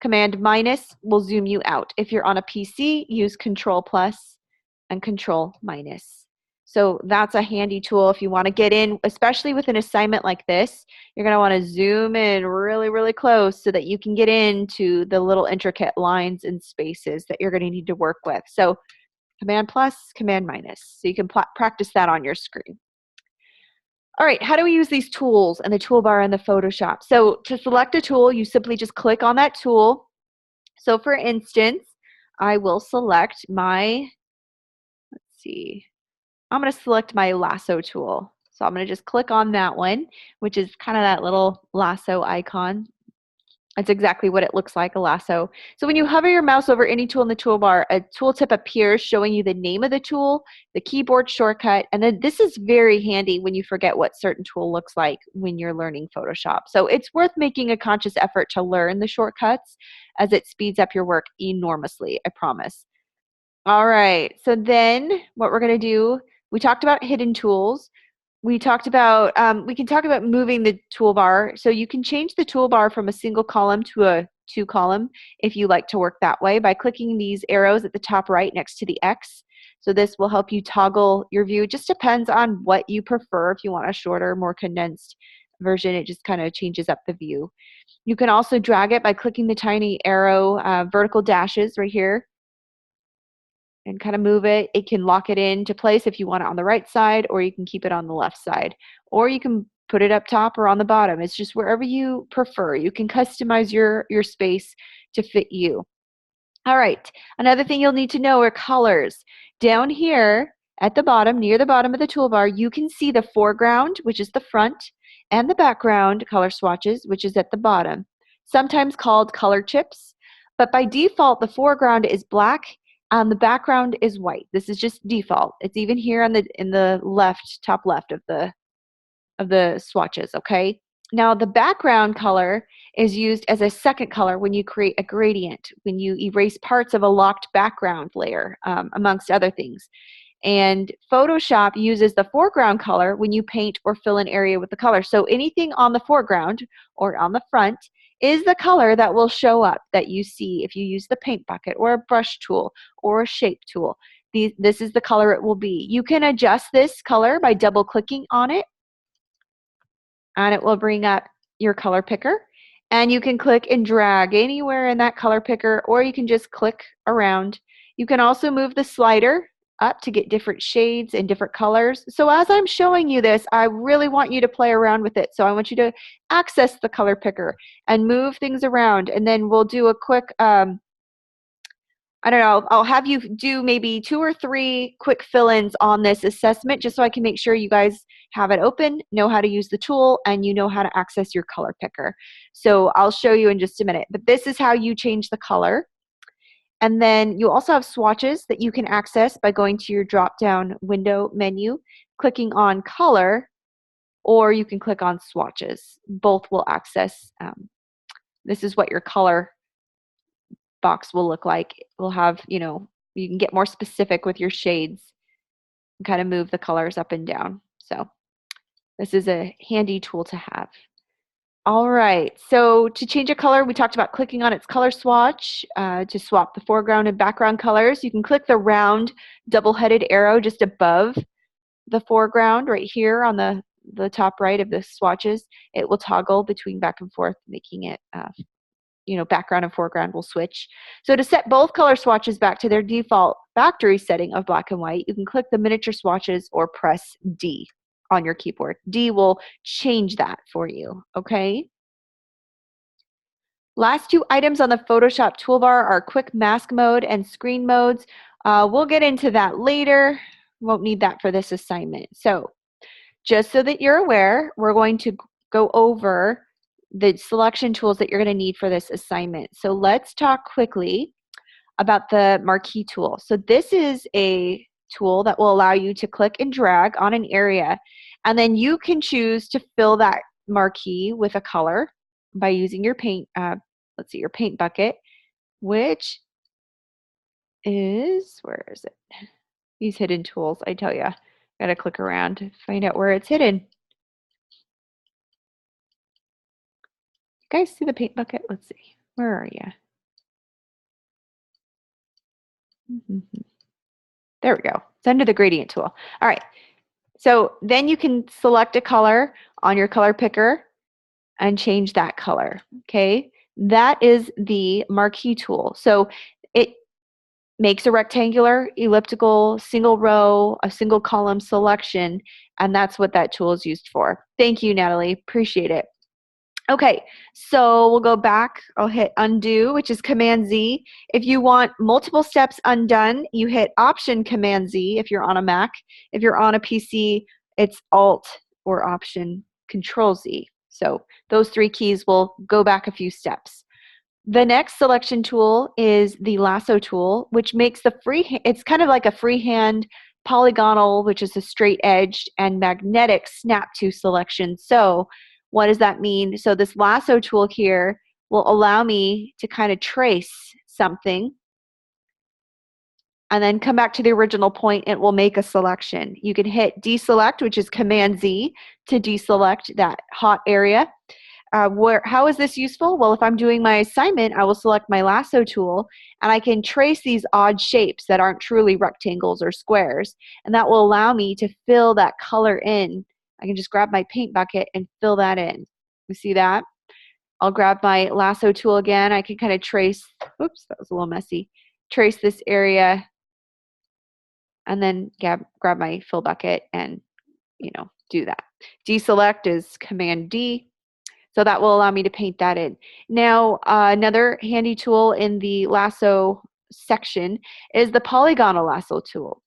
Command minus will zoom you out. If you're on a PC, use Control plus and Control minus. So that's a handy tool if you want to get in, especially with an assignment like this. You're going to want to zoom in really, really close so that you can get into the little intricate lines and spaces that you're going to need to work with. So Command plus, Command minus. So you can practice that on your screen. All right, how do we use these tools and the toolbar in the Photoshop? So to select a tool, you simply just click on that tool. So for instance, I will select my, let's see, I'm going to select my lasso tool. So I'm going to just click on that one, which is kind of that little lasso icon. That's exactly what it looks like, a lasso. So when you hover your mouse over any tool in the toolbar, a tooltip appears showing you the name of the tool, the keyboard shortcut, and then this is very handy when you forget what certain tool looks like when you're learning Photoshop. So it's worth making a conscious effort to learn the shortcuts as it speeds up your work enormously, I promise. All right, so then what we're going to do, we talked about hidden tools. We talked about, we can talk about moving the toolbar. So you can change the toolbar from a single column to a 2-column if you like to work that way by clicking these arrows at the top right next to the X. So this will help you toggle your view. It just depends on what you prefer. If you want a shorter, more condensed version, it just kind of changes up the view. You can also drag it by clicking the tiny arrow vertical dashes right here and kind of move it. It can lock it into place if you want it on the right side, or you can keep it on the left side, or you can put it up top or on the bottom. It's just wherever you prefer. You can customize your space to fit you. All right, another thing you'll need to know are colors. Down here at the bottom, near the bottom of the toolbar, you can see the foreground, which is the front, and the background color swatches, which is at the bottom, sometimes called color chips. But by default, the foreground is black and the background is white. This is just default. It's even here on in the left, top left of the swatches, okay? Now the background color is used as a second color when you create a gradient, when you erase parts of a locked background layer, amongst other things. And Photoshop uses the foreground color when you paint or fill an area with the color. So anything on the foreground or on the front is the color that will show up that you see if you use the paint bucket or a brush tool or a shape tool. This is the color it will be. You can adjust this color by double clicking on it, and it will bring up your color picker. And you can click and drag anywhere in that color picker, or you can just click around. You can also move the slider up to get different shades and different colors. So as I'm showing you this, I really want you to play around with it. So I want you to access the color picker and move things around. And then we'll do a quick, I don't know, I'll have you do maybe 2 or 3 quick fill-ins on this assessment just so I can make sure you guys have it open, know how to use the tool, and you know how to access your color picker. So I'll show you in just a minute. But this is how you change the color. And then you also have swatches that you can access by going to your drop-down window menu, clicking on color, or you can click on swatches. Both will access. This is what your color box will look like. We'll have, you know, you can get more specific with your shades and kind of move the colors up and down. So this is a handy tool to have. All right, so to change a color, we talked about clicking on its color swatch to swap the foreground and background colors. You can click the round double-headed arrow just above the foreground right here on the top right of the swatches. It will toggle between back and forth, making it you know, background and foreground will switch. So to set both color swatches back to their default factory setting of black and white, you can click the miniature swatches or press D on your keyboard. D will change that for you, okay? Last 2 items on the Photoshop toolbar are quick mask mode and screen modes. We'll get into that later. Won't need that for this assignment. So just so that you're aware, we're going to go over the selection tools that you're going to need for this assignment. So let's talk quickly about the marquee tool. So this is a tool that will allow you to click and drag on an area, and then you can choose to fill that marquee with a color by using your paint, let's see, your paint bucket, which is, where is it? These hidden tools, I tell you, gotta click around to find out where it's hidden. You guys see the paint bucket? Let's see. Where are you? There we go. It's under the gradient tool. All right. So then you can select a color on your color picker and change that color. Okay. That is the marquee tool. So it makes a rectangular, elliptical, single row, a single column selection, and that's what that tool is used for. Thank you, Natalie. Appreciate it. Okay, so we'll go back. I'll hit undo, which is Command Z. If you want multiple steps undone, you hit Option Command Z if you're on a Mac. If you're on a PC, it's Alt or Option Control Z. So those three keys will go back a few steps. The next selection tool is the lasso tool, which makes the it's kind of like a freehand polygonal, which is a straight edged, and magnetic snap to selection. So what does that mean? So this lasso tool here will allow me to kind of trace something and then come back to the original point. It will make a selection. You can hit deselect, which is Command Z, to deselect that hot area. How is this useful? Well, if I'm doing my assignment, I will select my lasso tool and I can trace these odd shapes that aren't truly rectangles or squares, and that will allow me to fill that color in. I can just grab my paint bucket and fill that in. You see that? I'll grab my lasso tool again. I can kind of trace, oops, that was a little messy, trace this area and then grab my fill bucket and, do that. Deselect is Command D. So that will allow me to paint that in. Now, another handy tool in the lasso section is the polygonal lasso tool.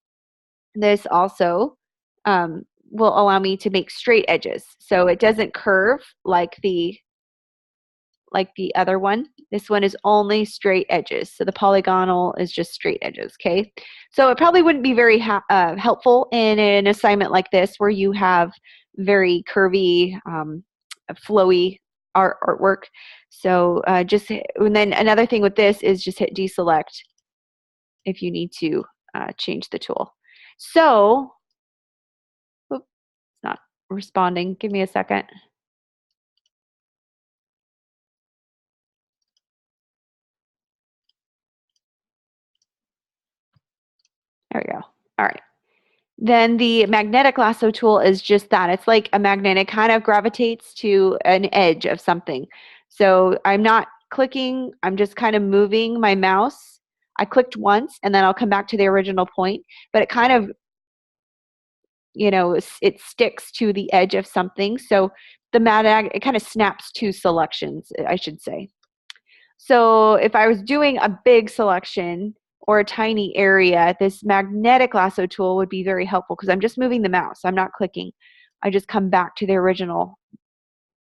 This also will allow me to make straight edges. So it doesn't curve like the other one. This one is only straight edges. So the polygonal is just straight edges, okay? So it probably wouldn't be very helpful in an assignment like this where you have very curvy, flowy artwork. So and then another thing with this is just hit deselect if you need to change the tool. So, oops, it's not responding. Give me a second. There we go. All right. Then the magnetic lasso tool is just that. It's like a magnet. It kind of gravitates to an edge of something. So I'm not clicking. I'm just kind of moving my mouse. I clicked once, and then I'll come back to the original point. But it kind of, it sticks to the edge of something. So the it kind of snaps to selections, I should say. So if I was doing a big selection or a tiny area, this magnetic lasso tool would be very helpful because I'm just moving the mouse. I'm not clicking. I just come back to the original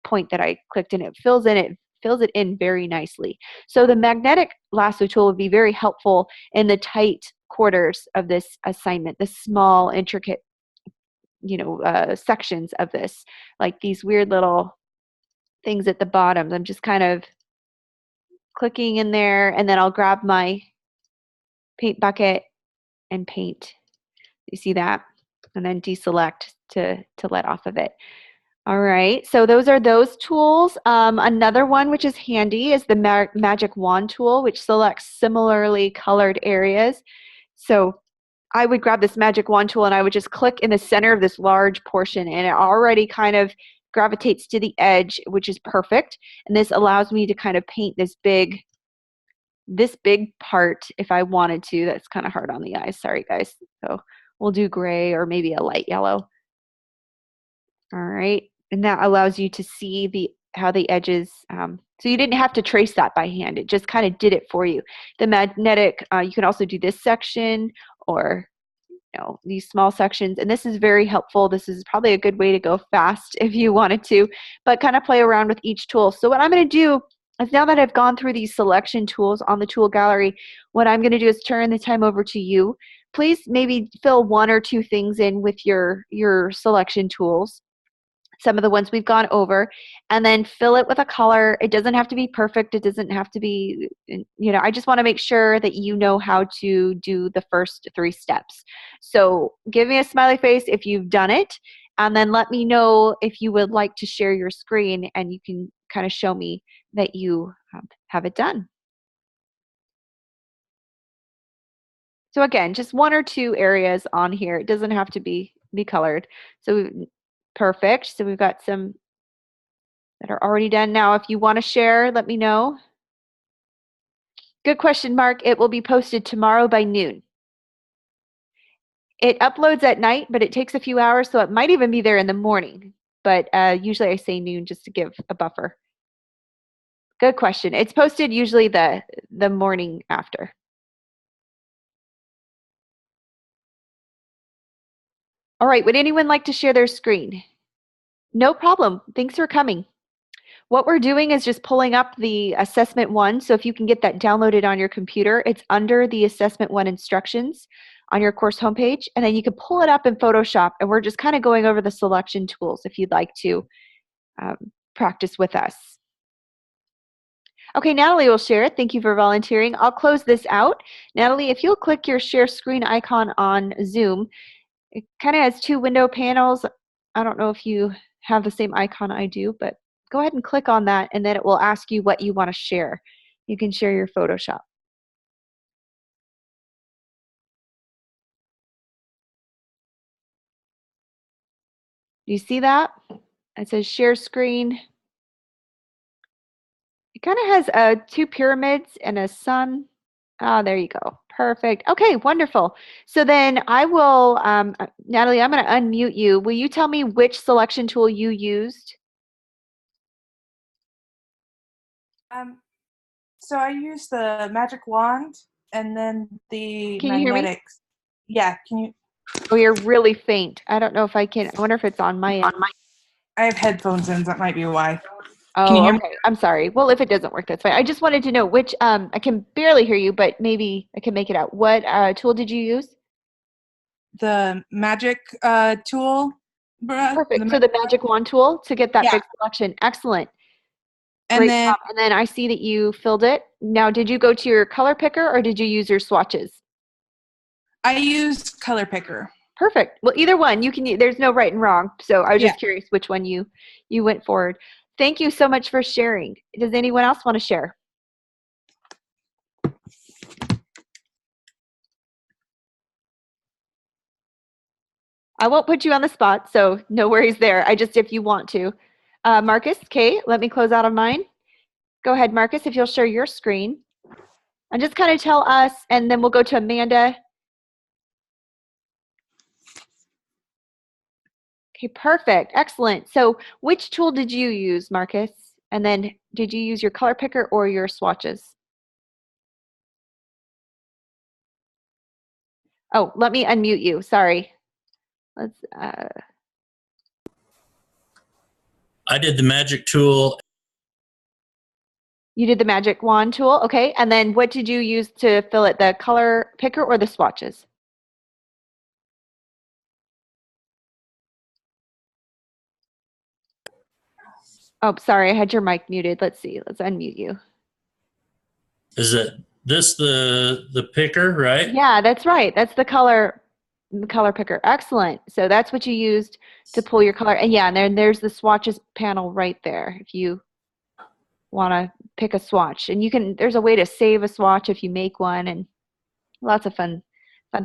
point that I clicked and it fills it in very nicely. So the magnetic lasso tool would be very helpful in the tight quarters of this assignment, the small, intricate, sections of this, like these weird little things at the bottom. I'm just kind of clicking in there, and then I'll grab my paint bucket and paint. You see that? And then deselect to let off of it. All right, so those are those tools. Another one which is handy is the magic wand tool, which selects similarly colored areas. So I would grab this magic wand tool and I would just click in the center of this large portion, and it already kind of gravitates to the edge, which is perfect. And this allows me to kind of paint this big part if I wanted to. That's kind of hard on the eyes. Sorry, guys. So we'll do gray or maybe a light yellow. All right. And that allows you to see how the edges, so you didn't have to trace that by hand. It just kind of did it for you. The magnetic, you can also do this section or these small sections, and this is very helpful. This is probably a good way to go fast if you wanted to, but kind of play around with each tool. So what I'm going to do is, now that I've gone through these selection tools on the tool gallery, what I'm going to do is turn the time over to you. Please maybe fill one or two things in with your selection tools, some of the ones we've gone over, and then fill it with a color. It doesn't have to be perfect. It doesn't have to be, I just want to make sure that you know how to do the first 3 steps. So give me a smiley face if you've done it, and then let me know if you would like to share your screen and you can kind of show me that you have it done. So again, just one or two areas on here. It doesn't have to be colored. So perfect. So we've got some that are already done. Now, if you want to share, let me know. Good question, Mark. It will be posted tomorrow by noon. It uploads at night, but it takes a few hours, so it might even be there in the morning. But usually I say noon just to give a buffer. Good question. It's posted usually the morning after. All right, would anyone like to share their screen? No problem. Thanks for coming. What we're doing is just pulling up the assessment one. So if you can get that downloaded on your computer, it's under the assessment one instructions on your course homepage. And then you can pull it up in Photoshop. And we're just kind of going over the selection tools if you'd like to practice with us. Okay, Natalie will share it. Thank you for volunteering. I'll close this out. Natalie, if you'll click your share screen icon on Zoom, it kind of has two window panels. I don't know if you have the same icon I do, but go ahead and click on that, and then it will ask you what you want to share. You can share your Photoshop. Do you see that? It says share screen. It kind of has two pyramids and a sun. Ah, there you go. Perfect. Okay, wonderful. So then I will, Natalie, I'm going to unmute you. Will you tell me which selection tool you used? So I used the magic wand and then the Can you hear me? magnetics. Yeah, can you? Oh, you're really faint. I don't know if I can. I wonder if it's on my end. I have headphones in, that might be why. Can you Oh, hear me? okay. I'm sorry. Well, if it doesn't work, that's fine. I just wanted to know which, I can barely hear you, but maybe I can make it out. What tool did you use? The magic tool. Perfect. So the magic wand tool to get that Yeah. big selection. Excellent. And Great then job. And then I see that you filled it. Now, did you go to your color picker or did you use your swatches? I used color picker. Perfect. Well, either one, you can. There's no right and wrong. So I was Yeah. just curious which one you went forward. Thank you so much for sharing. Does anyone else want to share? I won't put you on the spot, so no worries there. I just, if you want to. Marcus, Kate, let me close out of mine. Go ahead, Marcus, if you'll share your screen. And just kind of tell us, and then we'll go to Amanda. Okay, perfect. Excellent. So which tool did you use, Marcus? And then did you use your color picker or your swatches? Oh, let me unmute you. Sorry. Let's. I did the magic tool. You did the magic wand tool, okay. And then what did you use to fill it, the color picker or the swatches? Oh, sorry, I had your mic muted. Let's see, let's unmute you. Is it this the picker, right? Yeah, that's right. That's the color picker. Excellent. So that's what you used to pull your color. And yeah, and then there's the swatches panel right there if you want to pick a swatch. And you can, there's a way to save a swatch if you make one, and lots of fun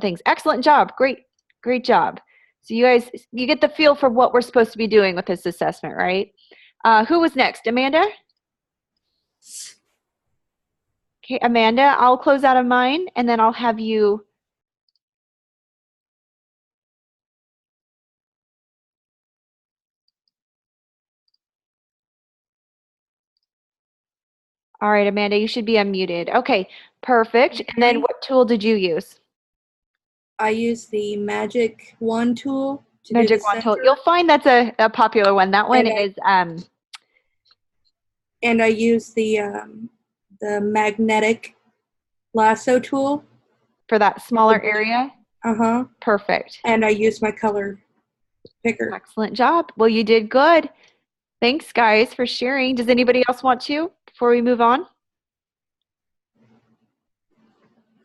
things. Excellent job. Great job. So you guys, you get the feel for what we're supposed to be doing with this assessment, right? Who was next? Amanda? Okay, Amanda, I'll close out of mine and then I'll have you. All right, Amanda, you should be unmuted. Okay, perfect. And then what tool did you use? I use the magic wand tool to Magic do the wand tool. center. You'll find that's a popular one. That one And is and I use the magnetic lasso tool. for that smaller area. Uh-huh. Perfect. And I use my color picker. Excellent job. Well, you did good. Thanks, guys, for sharing. Does anybody else want to before we move on?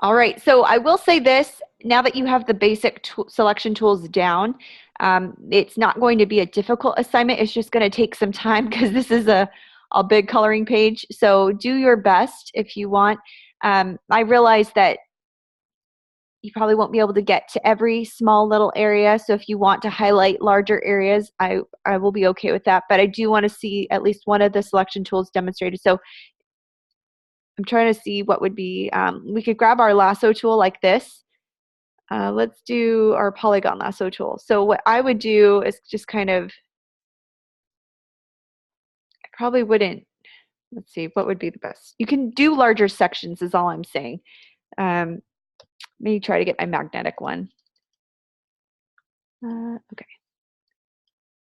All right, so I will say this, now that you have the basic selection tools down, it's not going to be a difficult assignment. It's just going to take some time because this is a big coloring page. So do your best if you want. I realize that you probably won't be able to get to every small little area. So if you want to highlight larger areas, I will be okay with that. But I do want to see at least one of the selection tools demonstrated. So I'm trying to see what would be, we could grab our lasso tool like this. Let's do our polygon lasso tool. So what I would do is just kind of, I probably wouldn't, let's see, what would be the best? You can do larger sections is all I'm saying. Maybe try to get my magnetic one. Okay.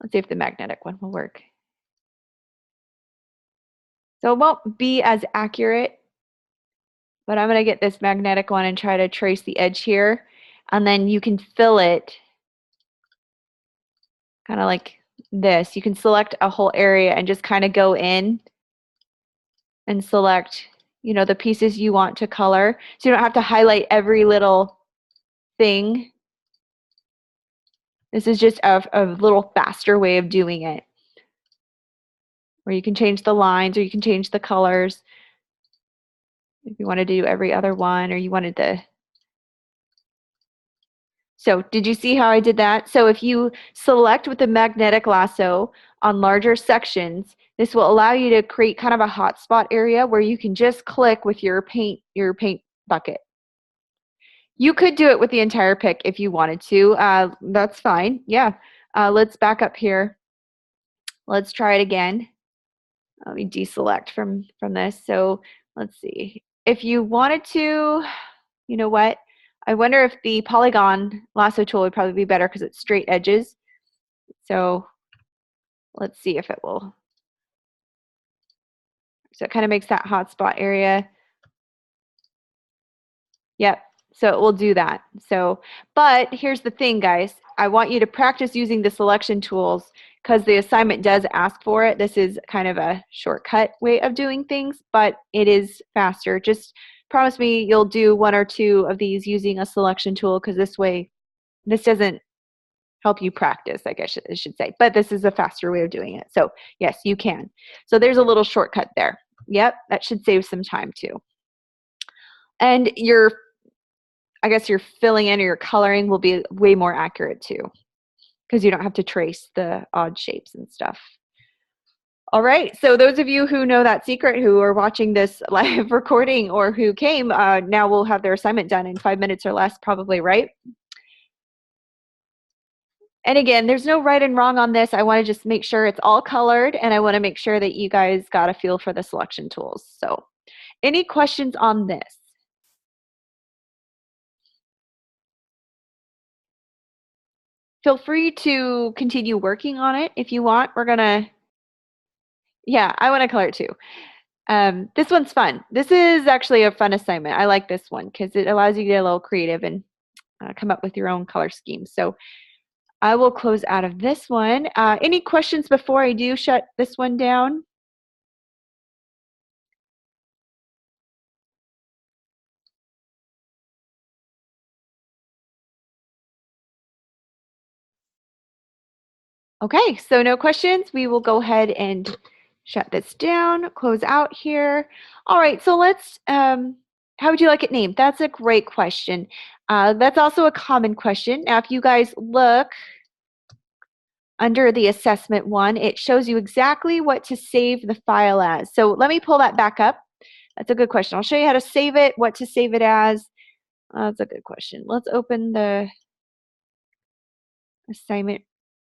Let's see if the magnetic one will work. So it won't be as accurate, but I'm going to get this magnetic one and try to trace the edge here. And then you can fill it kind of like this. You can select a whole area and just kind of go in and select, you know, the pieces you want to color. So you don't have to highlight every little thing. This is just a little faster way of doing it, where you can change the lines or you can change the colors. If you wanted to do every other one, or you wanted to. So did you see how I did that? So if you select with the magnetic lasso on larger sections, this will allow you to create kind of a hotspot area where you can just click with your paint bucket. You could do it with the entire pick if you wanted to. That's fine. Yeah. Let's back up here. Let's try it again. Let me deselect from this. So let's see. If you wanted to, you know what? I wonder if the polygon lasso tool would probably be better because it's straight edges. So let's see if it will. So it kind of makes that hotspot area. Yep. So it will do that. So, but here's the thing, guys. I want you to practice using the selection tools because the assignment does ask for it. This is kind of a shortcut way of doing things, but it is faster. Just promise me you'll do one or two of these using a selection tool, because this way, this doesn't help you practice, I guess I should say, but this is a faster way of doing it. So yes, you can. So there's a little shortcut there. Yep, that should save some time too. And I guess your filling in or your coloring will be way more accurate too, because you don't have to trace the odd shapes and stuff. All right, so those of you who know that secret, who are watching this live recording or who came, now will have their assignment done in 5 minutes or less probably, right? And again, there's no right and wrong on this. I want to just make sure it's all colored, and I want to make sure that you guys got a feel for the selection tools. So any questions on this? Feel free to continue working on it if you want. We're gonna, yeah, I want to color it too. This one's fun. This is actually a fun assignment. I like this one because it allows you to get a little creative and come up with your own color scheme. So I will close out of this one. Any questions before I do shut this one down? Okay, so no questions. We will go ahead and shut this down, close out here. All right, so let's, how would you like it named? That's a great question. That's also a common question. Now, if you guys look under the assessment one, it shows you exactly what to save the file as. So let me pull that back up. That's a good question. I'll show you how to save it, what to save it as. That's a good question. Let's open the assignment.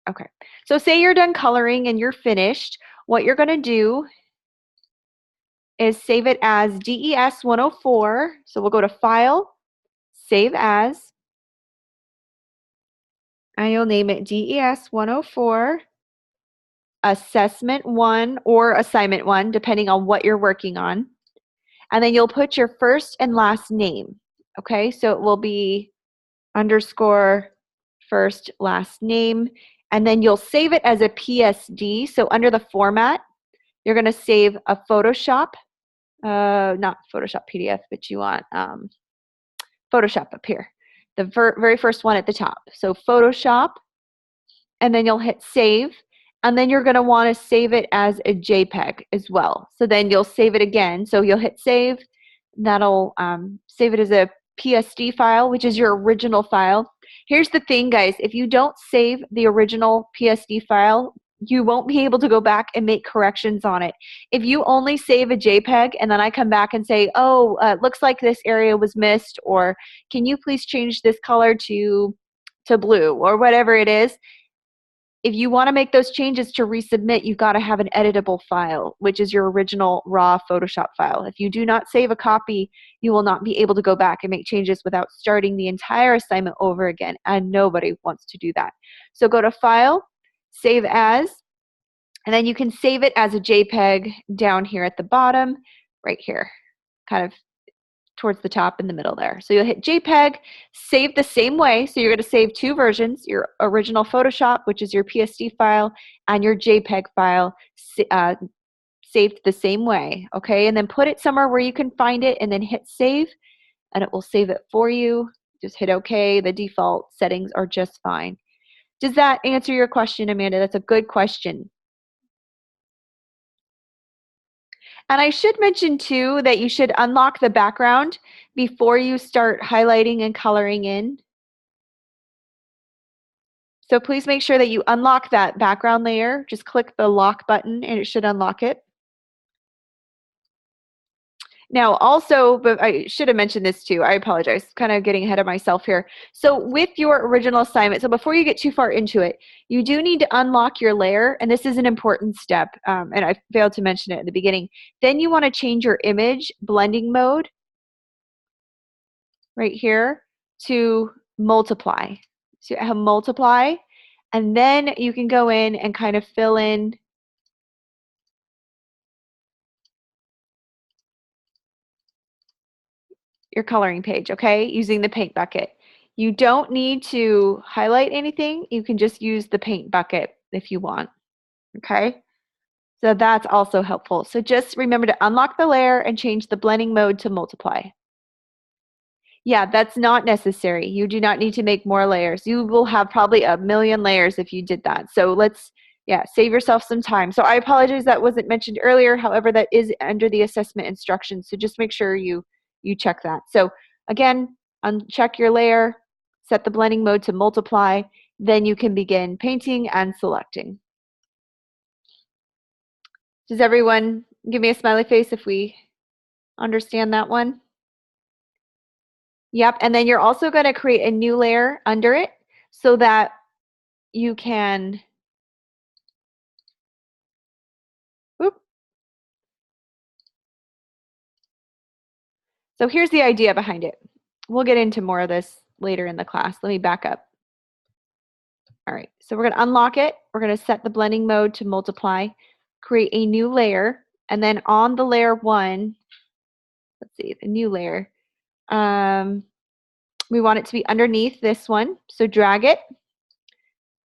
Okay, so say you're done coloring and you're finished. What you're going to do is save it as DES 104. So we'll go to File, Save As, and you'll name it DES 104, Assessment 1 or Assignment 1, depending on what you're working on. And then you'll put your first and last name. Okay, so it will be underscore first last name. And then you'll save it as a PSD. So under the format, you're going to save a Photoshop, not Photoshop PDF, but you want Photoshop up here, the very first one at the top. So Photoshop, and then you'll hit save, and then you're going to want to save it as a JPEG as well. So then you'll save it again. So you'll hit save, that'll save it as a PSD file, which is your original file. Here's the thing, guys. If you don't save the original PSD file, you won't be able to go back and make corrections on it. If you only save a JPEG and then I come back and say, oh, looks like this area was missed, or can you please change this color to blue, or whatever it is, if you want to make those changes to resubmit, you've got to have an editable file, which is your original raw Photoshop file. If you do not save a copy, you will not be able to go back and make changes without starting the entire assignment over again, and nobody wants to do that. So go to File, Save As, and then you can save it as a JPEG down here at the bottom, right here, kind of towards the top in the middle there. So you'll hit JPEG, save the same way. So you're going to save two versions, your original Photoshop, which is your PSD file, and your JPEG file saved the same way, okay? And then put it somewhere where you can find it and then hit save, and it will save it for you. Just hit OK. The default settings are just fine. Does that answer your question, Amanda? That's a good question. And I should mention too that you should unlock the background before you start highlighting and coloring in. So please make sure that you unlock that background layer. Just click the lock button and it should unlock it. Now also, but I should have mentioned this too, I apologize, kind of getting ahead of myself here. So with your original assignment, so before you get too far into it, you do need to unlock your layer, and this is an important step, and I failed to mention it at the beginning. Then you want to change your image blending mode right here to multiply. So you have multiply, and then you can go in and kind of fill in your coloring page, okay, using the paint bucket. You don't need to highlight anything. You can just use the paint bucket if you want, okay? So that's also helpful. So just remember to unlock the layer and change the blending mode to multiply. Yeah, that's not necessary. You do not need to make more layers. You will have probably a million layers if you did that. So let's, yeah, save yourself some time. So I apologize that wasn't mentioned earlier. However, that is under the assessment instructions. So just make sure you check that. So again, uncheck your layer, set the blending mode to multiply, then you can begin painting and selecting. Does everyone give me a smiley face if we understand that one? Yep, and then you're also going to create a new layer under it so that you can, whoop. So here's the idea behind it. We'll get into more of this later in the class. Let me back up. All right, so we're going to unlock it. We're going to set the blending mode to multiply, create a new layer, and then on the layer one, let's see, the new layer, we want it to be underneath this one, so drag it.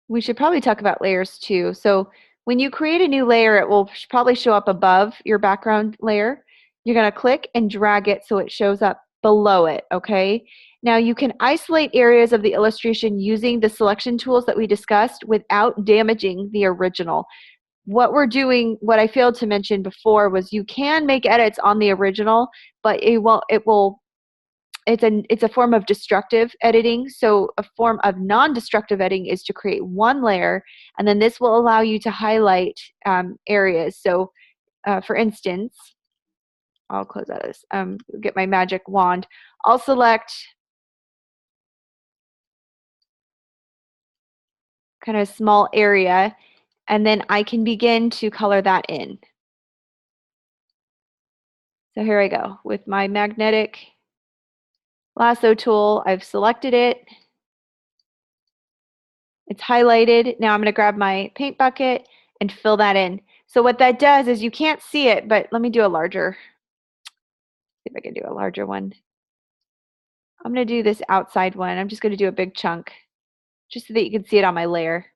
We should probably talk about layers too. So when you create a new layer, it will probably show up above your background layer. You're going to click and drag it so it shows up below it, okay? Now you can isolate areas of the illustration using the selection tools that we discussed without damaging the original. What we're doing, what I failed to mention before, was you can make edits on the original, but it's a form of destructive editing. So a form of non-destructive editing is to create one layer, and then this will allow you to highlight areas. So for instance, I'll close out of this, get my magic wand. I'll select kind of a small area, and then I can begin to color that in. So here I go with my magnetic lasso tool. I've selected it. It's highlighted. Now I'm going to grab my paint bucket and fill that in. So what that does is, you can't see it, but let me do a larger, see if I can do a larger one. I'm going to do this outside one. I'm just going to do a big chunk just so that you can see it on my layer.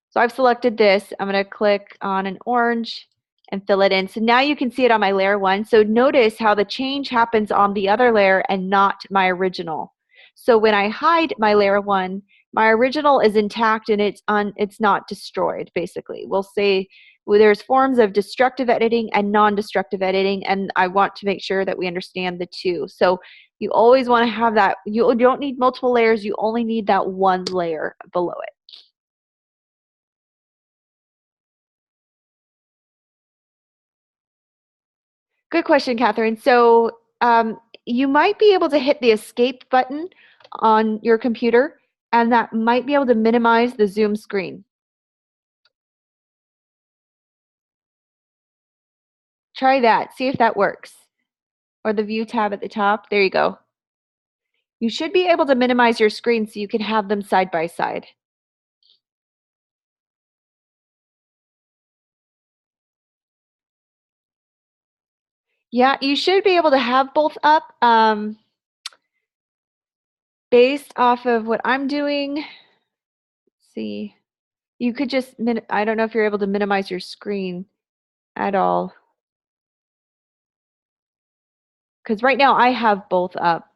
So I've selected this. I'm going to click on an orange and fill it in. So now you can see it on my layer one. So notice how the change happens on the other layer and not my original. So when I hide my layer one, my original is intact and it's not destroyed, basically. We'll say well, there's forms of destructive editing and non-destructive editing, and I want to make sure that we understand the two. So you always want to have that. You don't need multiple layers. You only need that one layer below it. Good question, Catherine. So you might be able to hit the escape button on your computer, and that might be able to minimize the Zoom screen. Try that. See if that works. Or the view tab at the top. There you go. You should be able to minimize your screen so you can have them side by side. Yeah, you should be able to have both up. Based off of what I'm doing, let's see, you could just, I don't know if you're able to minimize your screen at all. Because right now I have both up.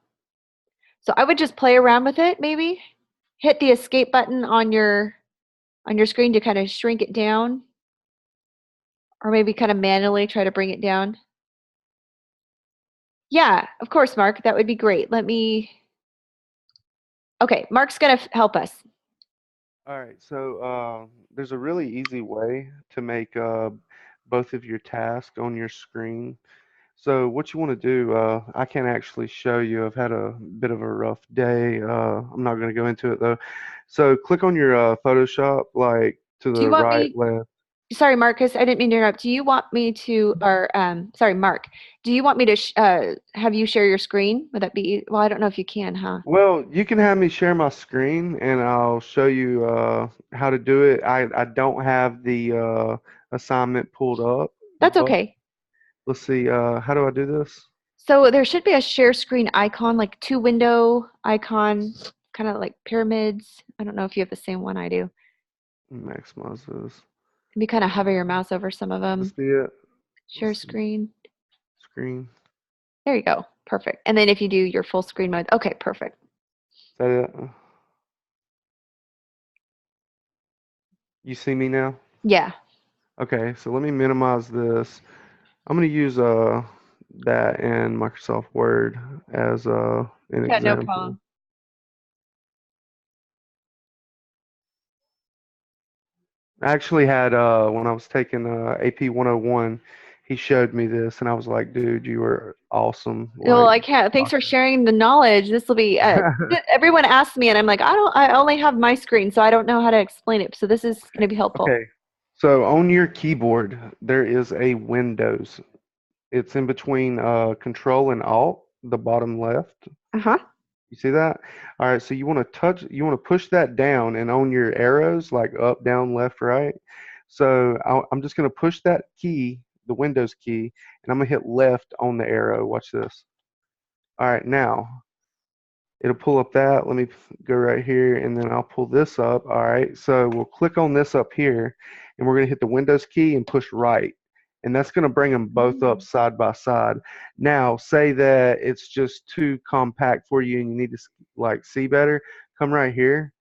So I would just play around with it, maybe. Hit the escape button on your screen to kind of shrink it down. Or maybe kind of manually try to bring it down. Yeah, of course, Mark. That would be great. Let me... Okay, Mark's going to help us. All right, so there's a really easy way to make both of your tasks on your screen. So what you want to do, I can't actually show you. I've had a bit of a rough day. I'm not going to go into it though. So click on your Photoshop, like to Do you the want right, me... left. Sorry, Marcus, I didn't mean to interrupt. Do you want me to, or sorry, Mark, do you want me to have you share your screen? Would that be, well, I don't know if you can, huh? Well, you can have me share my screen and I'll show you how to do it. I don't have the assignment pulled up, That's but okay. let's see, how do I do this? So there should be a share screen icon, like two window icon, kind of like pyramids. I don't know if you have the same one I do. Maximize this. Maybe kind of hover your mouse over some of This them. be it? Share Let's see. screen. Screen. There you go. Perfect. And then if you do your full screen mode, okay, perfect. Is that it? You see me now? Yeah. Okay, so let me minimize this. I'm going to use that in Microsoft Word as an Yeah, no example. problem. I actually had when I was taking AP 101, he showed me this, and I was like, "Dude, you were awesome!" Well, Like, I can't. Thanks for sharing the knowledge. This will be, everyone asks me and I'm like, I only have my screen, so I don't know how to explain it. So this is going to be helpful. okay. So on your keyboard, there is a Windows. It's in between Control and Alt, the bottom left. Uh-huh. You see that? All right, so you want to push that down and on your arrows, like up, down, left, right. So I'm just going to push that key, the Windows key, and I'm going to hit left on the arrow. Watch this. All right, now it'll pull up that. Let me go right here, and then I'll pull this up. All right, so we'll click on this up here, and we're going to hit the Windows key and push right. And that's going to bring them both up side by side. Now, say that it's just too compact for you and you need to like see better. Come right here,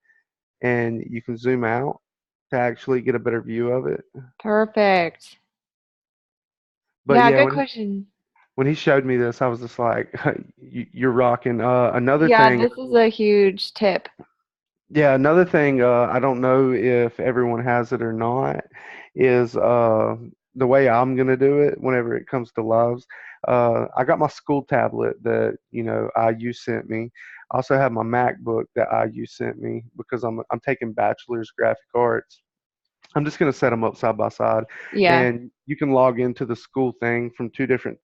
and you can zoom out to actually get a better view of it. Perfect. But Yeah, yeah, good question. when he showed me this, I was just like, "You're rocking." Another Yeah, thing. this is a huge tip. Yeah, another thing, I don't know if everyone has it or not, is the way I'm gonna do it whenever it comes to lives. I got my school tablet that IU sent me. I also have my MacBook that IU sent me because I'm taking bachelor's graphic arts. I'm just gonna set them up side by side, Yeah, and you can log into the school thing from two different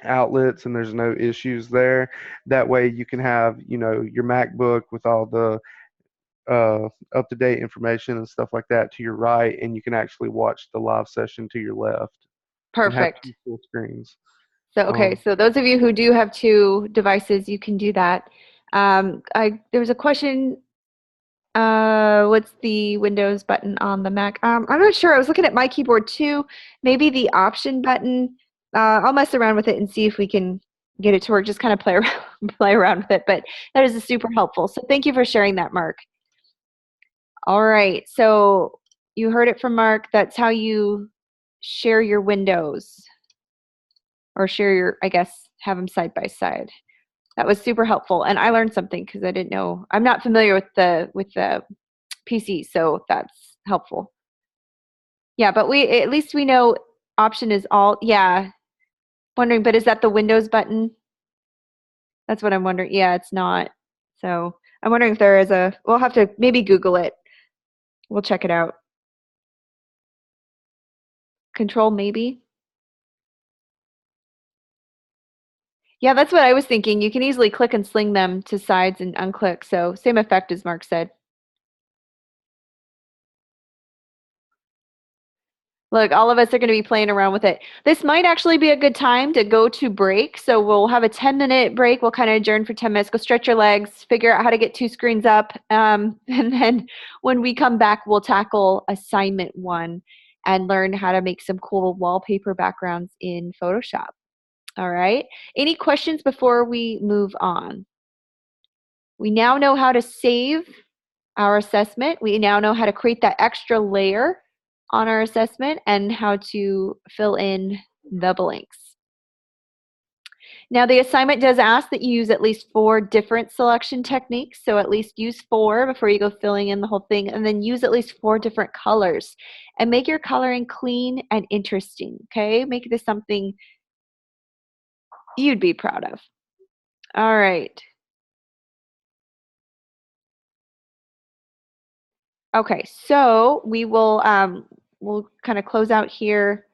outlets, and there's no issues there. That way, you can have your MacBook with all the uh, up to date information and stuff like that to your right, and you can actually watch the live session to your left and have two perfect. full screens. So, okay, so those of you who do have two devices, you can do that. There was a question, what's the Windows button on the Mac? I'm not sure. I was looking at my keyboard too. Maybe the Option button. I'll mess around with it and see if we can get it to work. Just kind of play around, play around with it. But that is super helpful. So thank you for sharing that, Mark. All right. So you heard it from Mark. That's how you share your windows, or share your, I guess, have them side by side. That was super helpful, and I learned something because I didn't know. I'm not familiar with the PC, so that's helpful. Yeah, but at least we know option is all. Yeah, wondering, but is that the Windows button? That's what I'm wondering. Yeah, it's not. So I'm wondering if there is a. We'll have to maybe Google it. We'll check it out. Control maybe. Yeah, that's what I was thinking. You can easily click and sling them to sides and unclick. So same effect as Mark said. Look, all of us are going to be playing around with it. This might actually be a good time to go to break. So we'll have a 10-minute break. We'll kind of adjourn for 10 minutes, go stretch your legs, figure out how to get 2 screens up. And then when we come back, we'll tackle assignment 1 and learn how to make some cool wallpaper backgrounds in Photoshop. All right. Any questions before we move on? We now know how to save our assessment. We now know how to create that extra layer on our assessment and how to fill in the blanks. Now the assignment does ask that you use at least 4 different selection techniques. So at least use 4 before you go filling in the whole thing, and then use at least 4 different colors and make your coloring clean and interesting. Okay, make this something you'd be proud of. All right. Okay, so we will we'll kind of close out here.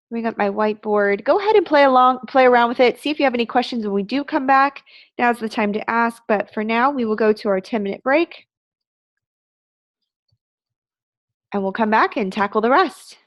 Bring up my whiteboard. Go ahead and play around with it. See if you have any questions when we do come back. Now's the time to ask, but for now, we will go to our 10-minute break. And we'll come back and tackle the rest.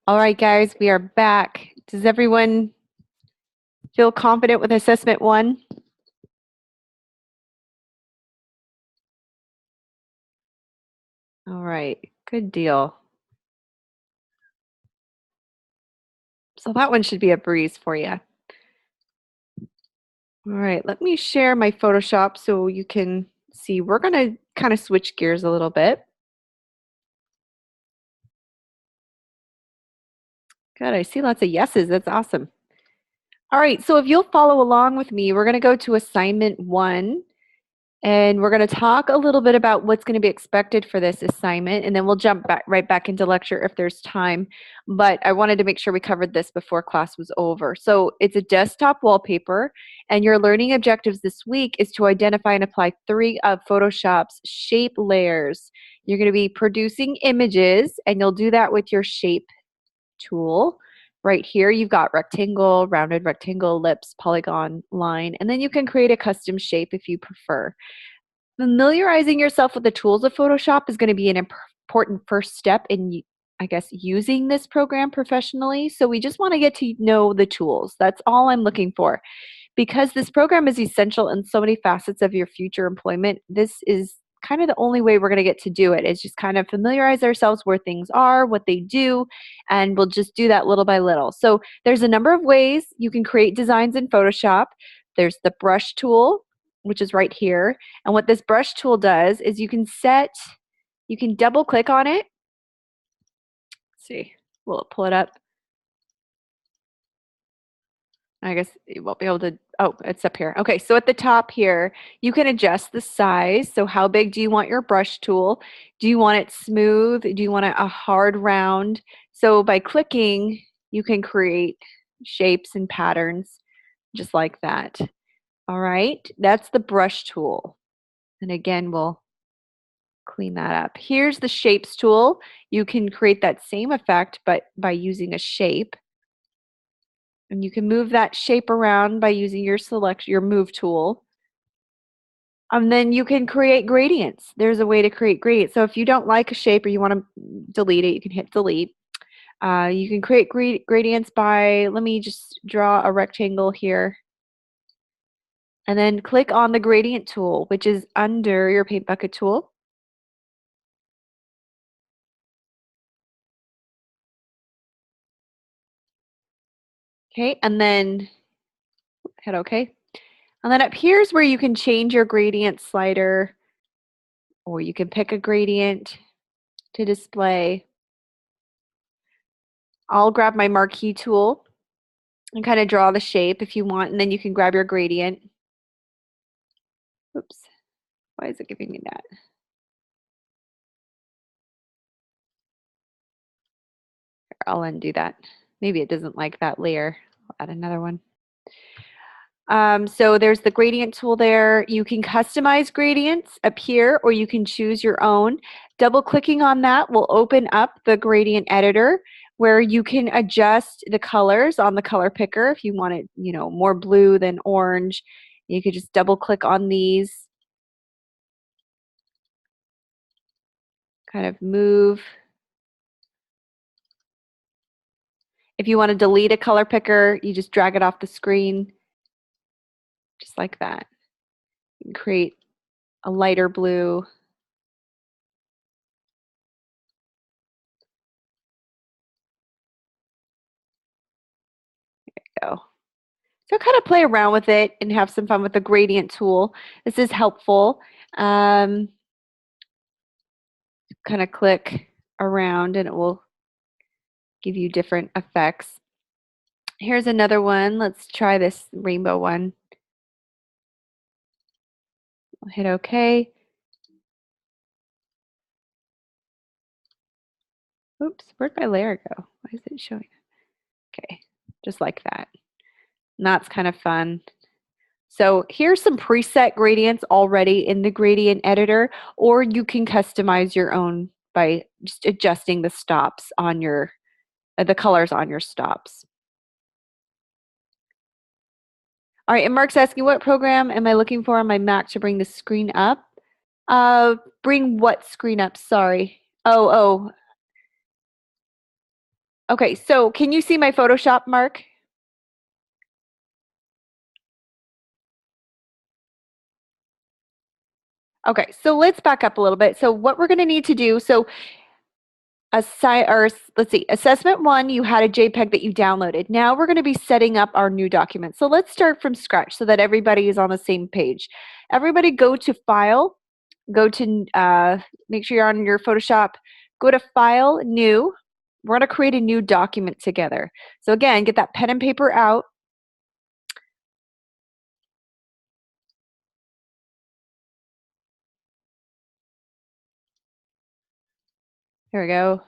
All right, guys, we are back. Does everyone feel confident with assessment 1? All right, good deal. So that one should be a breeze for you. All right, let me share my Photoshop so you can see. We're going to kind of switch gears a little bit. Good, I see lots of yeses. That's awesome. All right, so if you'll follow along with me, we're going to go to assignment 1. And we're going to talk a little bit about what's going to be expected for this assignment, and then we'll jump right back into lecture if there's time. But I wanted to make sure we covered this before class was over. So it's a desktop wallpaper, and your learning objectives this week is to identify and apply 3 of Photoshop's shape layers. You're going to be producing images, and you'll do that with your shape tool. Right here, you've got rectangle, rounded rectangle, ellipse, polygon, line, and then you can create a custom shape if you prefer. Familiarizing yourself with the tools of Photoshop is going to be an important first step in, I guess, using this program professionally. So we just want to get to know the tools. That's all I'm looking for. Because this program is essential in so many facets of your future employment, this is kind of the only way we're going to get to do it, is just kind of familiarize ourselves where things are, what they do, and we'll just do that little by little. So there's a number of ways you can create designs in Photoshop. There's the brush tool, which is right here. And what this brush tool does is you can double click on it. Let's see, will it pull it up? I guess you won't be able to, oh, it's up here. Okay, so at the top here, you can adjust the size. So how big do you want your brush tool? Do you want it smooth? Do you want it a hard round? So by clicking, you can create shapes and patterns just like that. All right, that's the brush tool. And again, we'll clean that up. Here's the shapes tool. You can create that same effect, but by using a shape. And you can move that shape around by using your move tool. And then you can create gradients. There's a way to create gradients. So if you don't like a shape or you want to delete it, you can hit delete. You can create gradients by, let me just draw a rectangle here. And then click on the gradient tool, which is under your paint bucket tool. Okay, and then hit OK. And then up here's where you can change your gradient slider, or you can pick a gradient to display. I'll grab my marquee tool and kind of draw the shape if you want, and then you can grab your gradient. Oops, why is it giving me that? I'll undo that. Maybe it doesn't like that layer. I'll add another one. So there's the gradient tool there. You can customize gradients up here, or you can choose your own. Double clicking on that will open up the gradient editor, where you can adjust the colors on the color picker. If you want it, more blue than orange, you could just double click on these. Kind of move. If you want to delete a color picker, you just drag it off the screen, just like that. You can create a lighter blue. There you go. So kind of play around with it and have some fun with the gradient tool. This is helpful. Kind of click around and it will give you different effects. Here's another one. Let's try this rainbow one. I'll hit OK. Oops, where'd my layer go? Why is it showing? Okay, just like that. And that's kind of fun. So here's some preset gradients already in the gradient editor, or you can customize your own by just adjusting the stops on the colors on your stops. All right, and Mark's asking, what program am I looking for on my Mac to bring the screen up? Bring what screen up? Sorry. Oh. Okay, so can you see my Photoshop, Mark? Okay, so let's back up a little bit. So what we're going to need to do, so let's see, assessment 1, you had a JPEG that you downloaded. Now we're going to be setting up our new document. So let's start from scratch so that everybody is on the same page. Everybody go to File, go to, make sure you're on your Photoshop, go to File, New. We're going to create a new document together. So again, get that pen and paper out. There we go.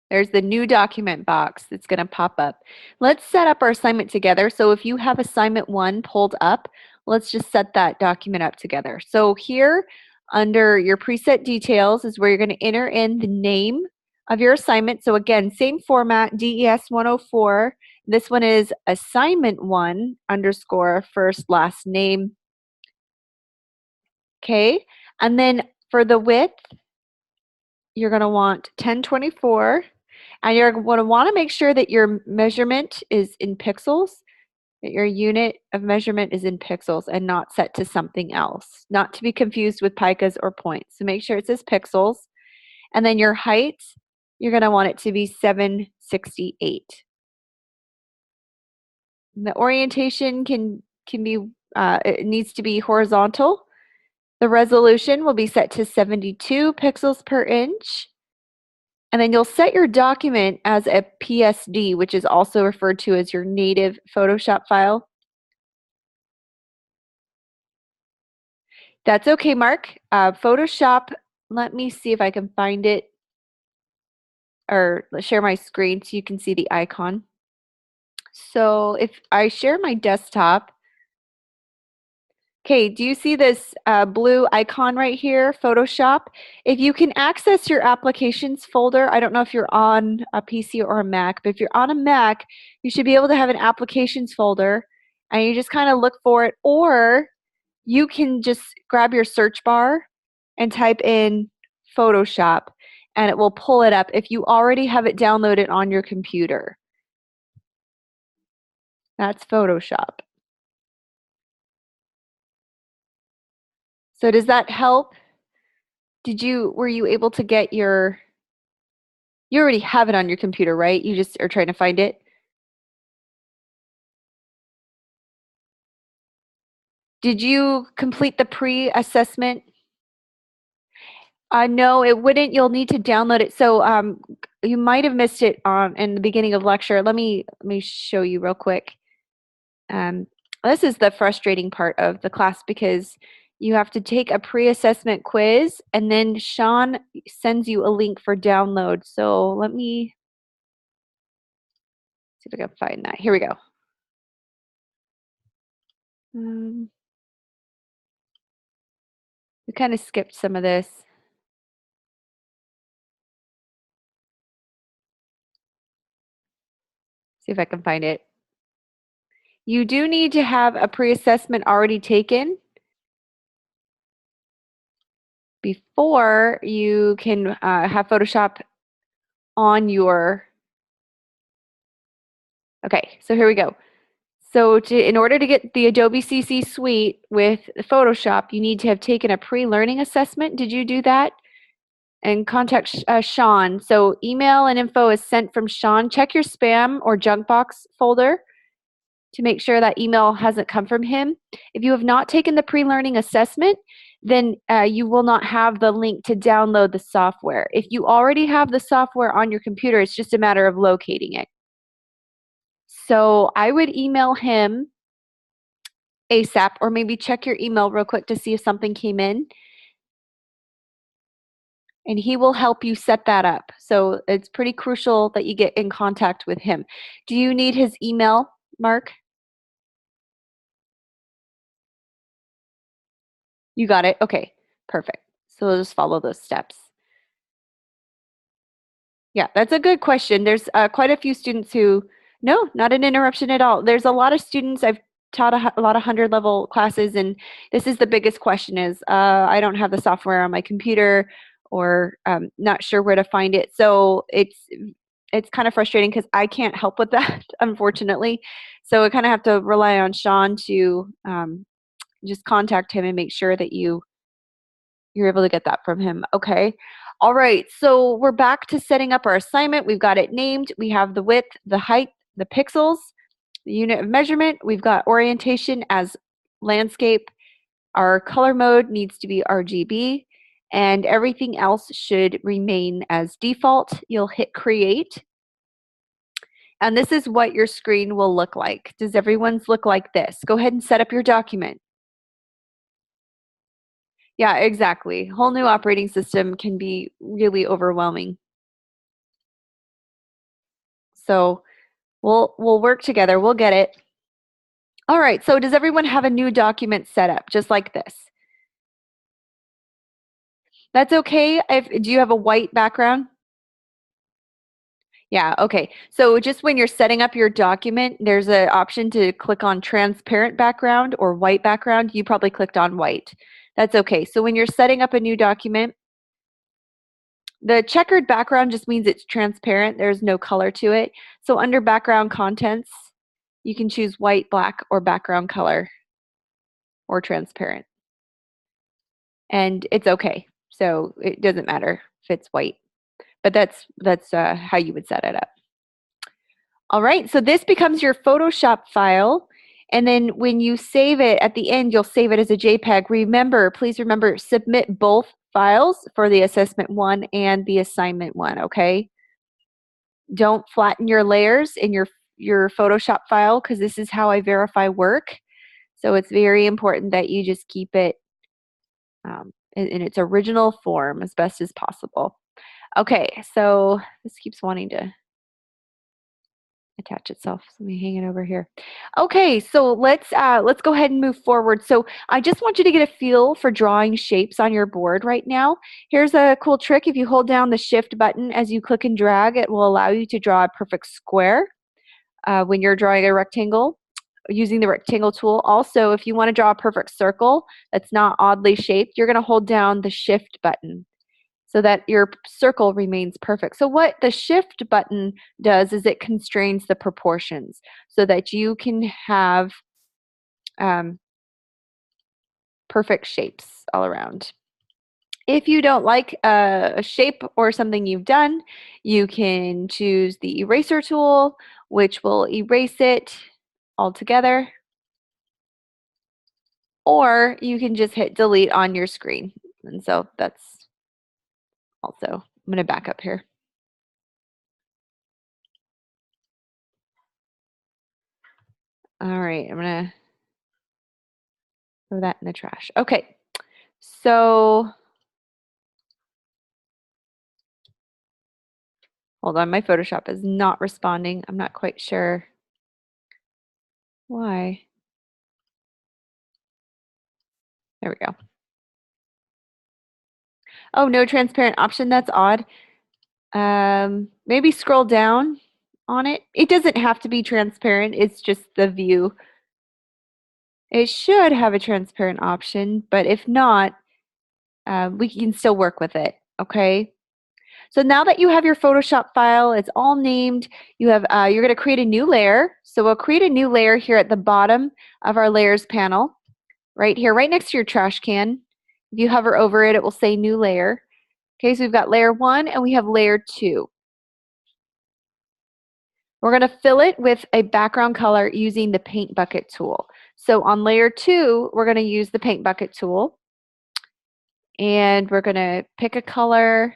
There's the new document box that's going to pop up. Let's set up our assignment together. So if you have assignment 1 pulled up, let's just set that document up together. So here under your preset details is where you're going to enter in the name of your assignment. So again, same format, DES 104. This one is assignment 1 underscore first last name. Okay. And then for the width, you're going to want 1024. And you're going to want to make sure that your measurement is in pixels, that your unit of measurement is in pixels and not set to something else, not to be confused with picas or points. So make sure it says pixels. And then your height, you're going to want it to be 768. And the orientation can be, it needs to be horizontal. The resolution will be set to 72 pixels per inch. And then you'll set your document as a PSD, which is also referred to as your native Photoshop file. That's okay, Mark. Photoshop, let me see if I can find it, or let's share my screen so you can see the icon. So if I share my desktop, okay, do you see this blue icon right here, Photoshop? If you can access your applications folder, I don't know if you're on a PC or a Mac, but if you're on a Mac, you should be able to have an applications folder and you just kind of look for it, or you can just grab your search bar and type in Photoshop and it will pull it up if you already have it downloaded on your computer. That's Photoshop. So does that help? Were you able to get you already have it on your computer, right? You just are trying to find it? Did you complete the pre-assessment? No, it wouldn't. You'll need to download it. So you might have missed it in the beginning of lecture. Let me show you real quick. This is the frustrating part of the class because you have to take a pre-assessment quiz and then Sean sends you a link for download. So let me see if I can find that. Here we go. We kind of skipped some of this. See if I can find it. You do need to have a pre-assessment already taken before you can have Photoshop on your. Okay, so here we go. So in order to get the Adobe CC Suite with Photoshop, you need to have taken a pre-learning assessment. Did you do that? And contact Sean. So email and info is sent from Sean. Check your spam or junk box folder to make sure that email hasn't come from him. If you have not taken the pre-learning assessment, then you will not have the link to download the software. If you already have the software on your computer, it's just a matter of locating it. So I would email him ASAP, or maybe check your email real quick to see if something came in. And he will help you set that up. So it's pretty crucial that you get in contact with him. Do you need his email, Mark? You got it? Okay, perfect. So we'll just follow those steps. Yeah, that's a good question. There's quite a few students who, no, not an interruption at all. There's a lot of students, I've taught a lot of 100-level classes, and this is the biggest question is, I don't have the software on my computer, or not sure where to find it. So it's it's kind of frustrating because I can't help with that, unfortunately. So I kind of have to rely on Sean to just contact him and make sure that you're able to get that from him. Okay. All right. So we're back to setting up our assignment. We've got it named. We have the width, the height, the pixels, the unit of measurement. We've got orientation as landscape. Our color mode needs to be RGB, and everything else should remain as default. You'll hit create. And this is what your screen will look like. Does everyone's look like this? Go ahead and set up your document. Yeah, exactly. Whole new operating system can be really overwhelming. So we'll work together. We'll get it. All right. So does everyone have a new document set up just like this? That's okay. Do you have a white background? Yeah, okay. So just when you're setting up your document, there's an option to click on transparent background or white background. You probably clicked on white. That's okay. So when you're setting up a new document, the checkered background just means it's transparent. There's no color to it. So under background contents, you can choose white, black, or background color or transparent. And it's okay. So it doesn't matter if it's white. But that's how you would set it up. All right, so this becomes your Photoshop file. And then when you save it at the end, you'll save it as a JPEG. Remember, please remember, submit both files for the assessment 1 and the assignment 1, okay? Don't flatten your layers in your Photoshop file because this is how I verify work. So it's very important that you just keep it in its original form as best as possible. Okay, so this keeps wanting to attach itself. So let me hang it over here. Okay, so let's go ahead and move forward. So I just want you to get a feel for drawing shapes on your board right now. Here's a cool trick. If you hold down the shift button as you click and drag, it will allow you to draw a perfect square when you're drawing a rectangle using the rectangle tool. Also, if you want to draw a perfect circle that's not oddly shaped, you're going to hold down the shift button so that your circle remains perfect. So what the shift button does is it constrains the proportions so that you can have perfect shapes all around. If you don't like a shape or something you've done, you can choose the eraser tool, which will erase it altogether. Or you can just hit delete on your screen. And so that's also, I'm going to back up here. All right, I'm going to throw that in the trash. Okay, so hold on, my Photoshop is not responding. I'm not quite sure why. There we go. Oh, no transparent option. That's odd. Maybe scroll down on it. It doesn't have to be transparent. It's just the view. It should have a transparent option, but if not, we can still work with it. Okay. So now that you have your Photoshop file, it's all named. You have you're going to create a new layer. So we'll create a new layer here at the bottom of our layers panel, right here, right next to your trash can. If you hover over it, it will say new layer. Okay, so we've got layer 1 and we have layer 2. We're going to fill it with a background color using the paint bucket tool. So on layer 2, we're going to use the paint bucket tool. And we're going to pick a color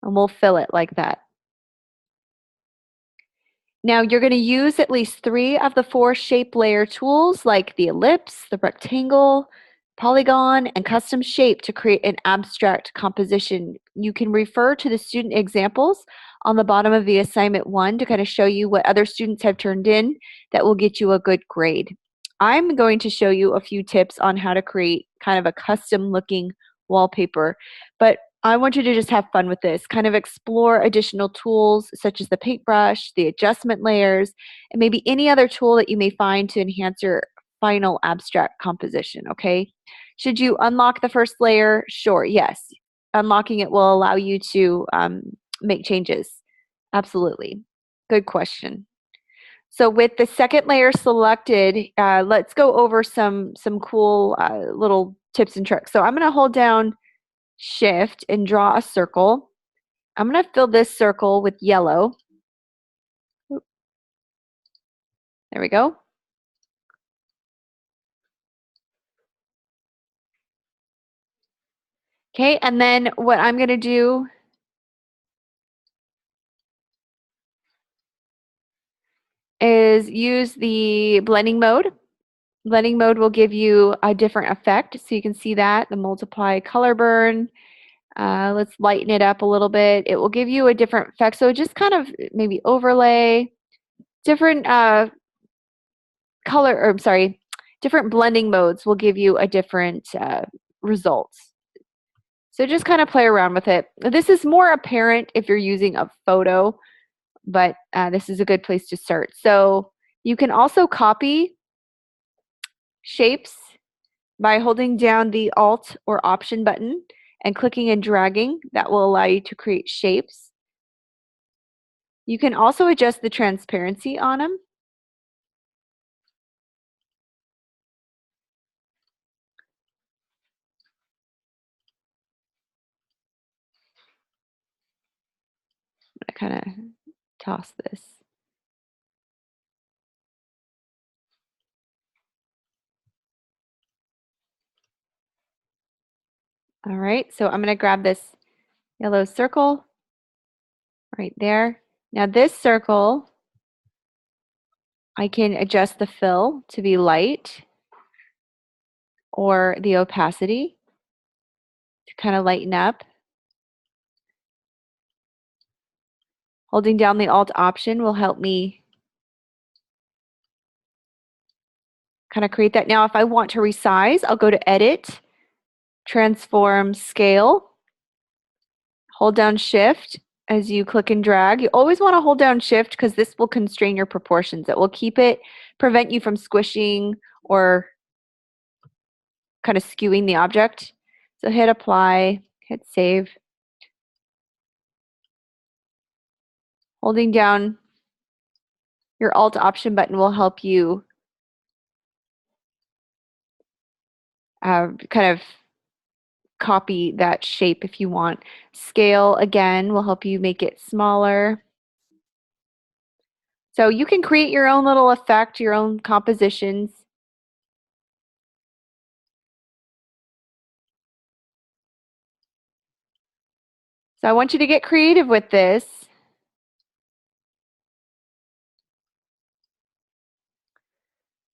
and we'll fill it like that. Now you're going to use at least 3 of the 4 shape layer tools like the ellipse, the rectangle, polygon, and custom shape to create an abstract composition. You can refer to the student examples on the bottom of the assignment 1 to kind of show you what other students have turned in that will get you a good grade. I'm going to show you a few tips on how to create kind of a custom looking wallpaper, but I want you to just have fun with this, kind of explore additional tools such as the paintbrush, the adjustment layers, and maybe any other tool that you may find to enhance your final abstract composition, okay? Should you unlock the first layer? Sure, yes. Unlocking it will allow you to make changes. Absolutely. Good question. So with the second layer selected, let's go over some cool little tips and tricks. So I'm going to hold down Shift and draw a circle. I'm going to fill this circle with yellow. There we go. Okay, and then what I'm going to do is use the blending mode. Blending mode will give you a different effect. So you can see that, the multiply color burn. Let's lighten it up a little bit. It will give you a different effect. So just kind of maybe overlay, different color, or I'm sorry, different blending modes will give you a different results. So just kind of play around with it. This is more apparent if you're using a photo, but this is a good place to start. So you can also copy shapes by holding down the Alt or Option button and clicking and dragging. That will allow you to create shapes. You can also adjust the transparency on them. I kind of toss this. All right, so I'm going to grab this yellow circle right there. Now this circle, I can adjust the fill to be light or the opacity to kind of lighten up. Holding down the Alt option will help me kind of create that. Now, if I want to resize, I'll go to Edit, Transform Scale, hold down Shift as you click and drag. You always want to hold down Shift because this will constrain your proportions. It will prevent you from squishing or kind of skewing the object. So hit Apply, hit Save. Holding down your Alt Option button will help you kind of copy that shape if you want. Scale, again, will help you make it smaller. So you can create your own little effect, your own compositions. So I want you to get creative with this.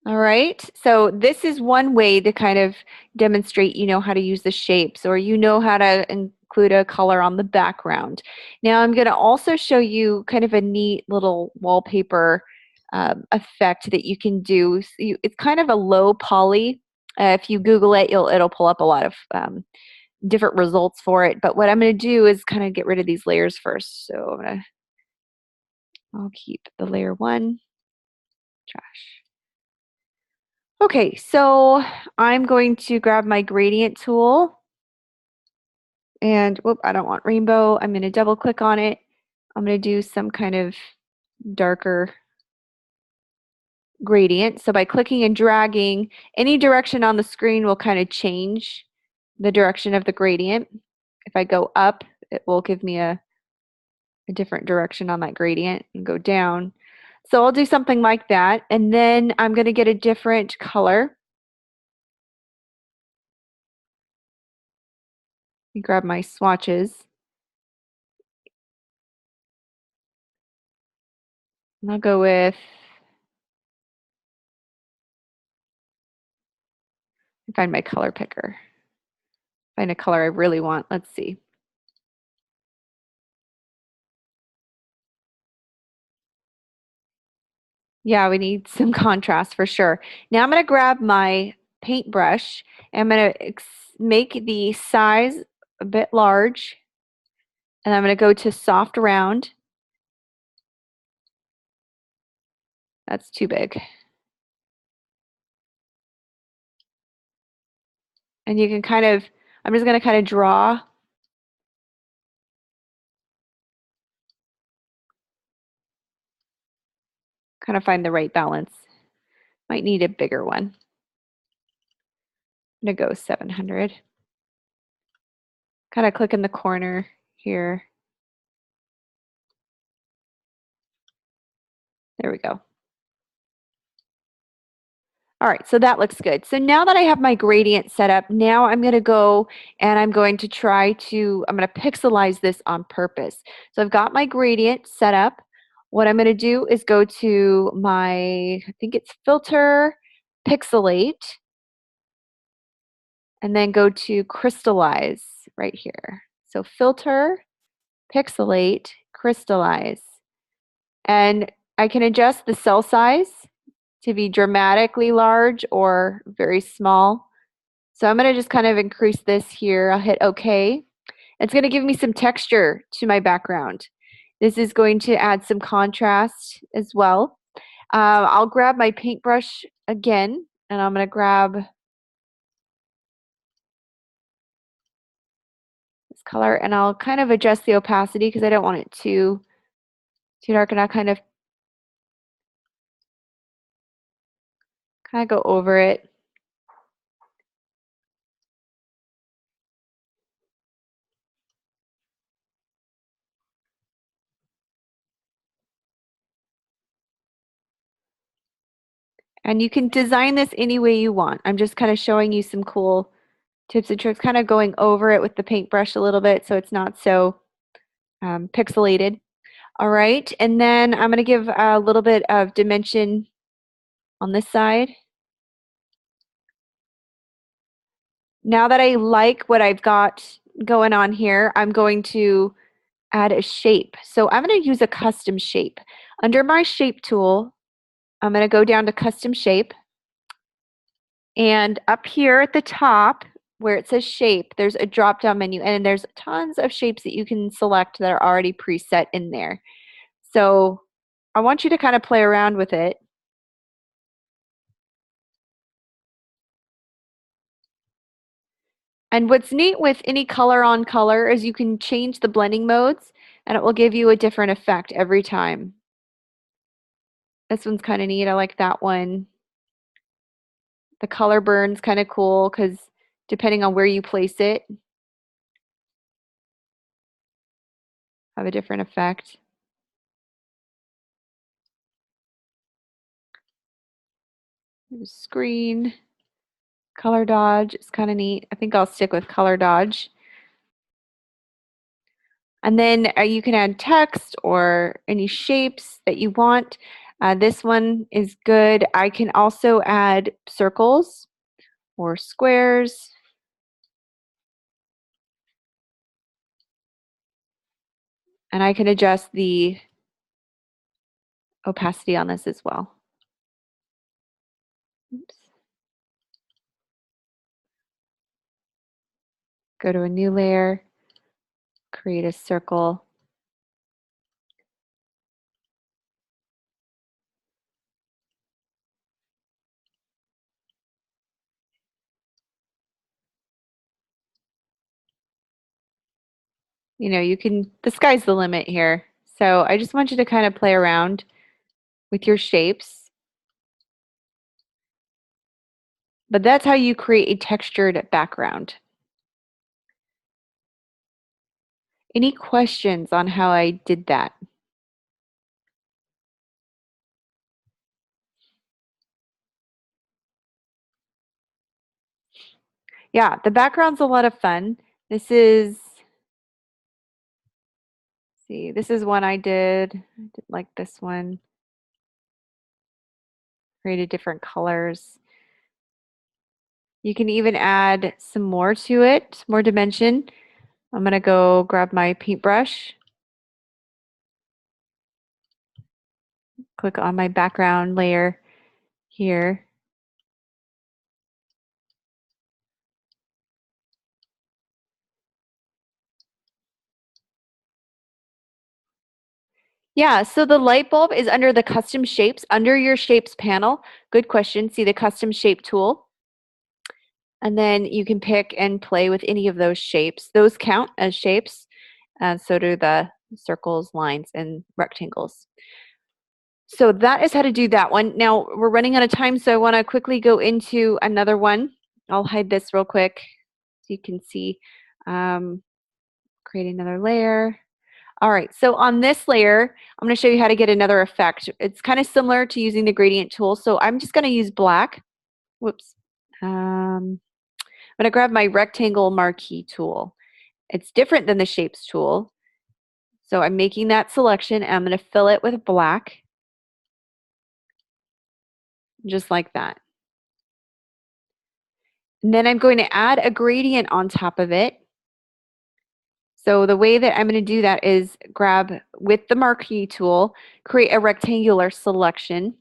All right, so this is one way to kind of demonstrate you know how to use the shapes, or you know how to include a color on the background. Now I'm going to also show you kind of a neat little wallpaper effect that you can do. So it's kind of a low poly. If you Google it, it'll pull up a lot of different results for it. But what I'm going to do is kind of get rid of these layers first. So I'll keep the layer 1, trash. Okay, so I'm going to grab my gradient tool and whoop, I don't want rainbow. I'm going to double click on it. I'm going to do some kind of darker gradient. So by clicking and dragging, any direction on the screen will kind of change the direction of the gradient. If I go up, it will give me a different direction on that gradient, and go down. So I'll do something like that, and then I'm going to get a different color. Let me grab my swatches. And I'll go with, find my color picker. Find a color I really want. Let's see. Yeah, we need some contrast for sure. Now I'm going to grab my paintbrush and I'm going to make the size a bit large. And I'm going to go to soft round. That's too big. And you can kind of, I'm just going to kind of draw kind of find the right balance. Might need a bigger one. I'm gonna go 700. Kind of click in the corner here. There we go. All right, so that looks good. So now that I have my gradient set up, now I'm going to go and I'm going to I'm going to pixelize this on purpose. So I've got my gradient set up. What I'm going to do is go to my, I think it's filter, pixelate, and then go to crystallize right here. So filter, pixelate, crystallize. And I can adjust the cell size to be dramatically large or very small. So I'm going to just kind of increase this here. I'll hit OK. It's going to give me some texture to my background. This is going to add some contrast as well. I'll grab my paintbrush again, and I'm going to grab this color, and I'll kind of adjust the opacity because I don't want it too dark, and I'll kind of go over it. And you can design this any way you want. I'm just kind of showing you some cool tips and tricks, kind of going over it with the paintbrush a little bit so it's not so pixelated. All right, and then I'm going to give a little bit of dimension on this side. Now that I like what I've got going on here, I'm going to add a shape. So I'm going to use a custom shape. Under my shape tool, I'm going to go down to custom shape. And up here at the top, where it says shape, there's a drop down menu, and there's tons of shapes that you can select that are already preset in there. So I want you to kind of play around with it. And what's neat with any color on color is you can change the blending modes and it will give you a different effect every time. This one's kind of neat. I like that one. The color burn's kind of cool because depending on where you place it, have a different effect. Screen, color dodge is kind of neat. I think I'll stick with color dodge. And then you can add text or any shapes that you want. This one is good. I can also add circles or squares. And I can adjust the opacity on this as well. Oops. Go to a new layer, create a circle. You know, the sky's the limit here. So I just want you to kind of play around with your shapes. But that's how you create a textured background. Any questions on how I did that? Yeah, the background's a lot of fun. This is one I did. I did like this one. Created different colors. You can even add some more to it, more dimension. I'm going to go grab my paintbrush. Click on my background layer here. Yeah, so the light bulb is under the custom shapes, under your shapes panel. Good question. See the custom shape tool. And then you can pick and play with any of those shapes. Those count as shapes, and so do the circles, lines, and rectangles. So that is how to do that one. Now we're running out of time, so I want to quickly go into another one. I'll hide this real quick so you can see. Create another layer. All right, so on this layer, I'm going to show you how to get another effect. It's kind of similar to using the gradient tool, so I'm just going to use black. Whoops. I'm going to grab my rectangle marquee tool. It's different than the shapes tool. So I'm making that selection, and I'm going to fill it with black, just like that. And then I'm going to add a gradient on top of it. So the way that I'm going to do that is grab with the marquee tool, create a rectangular selection.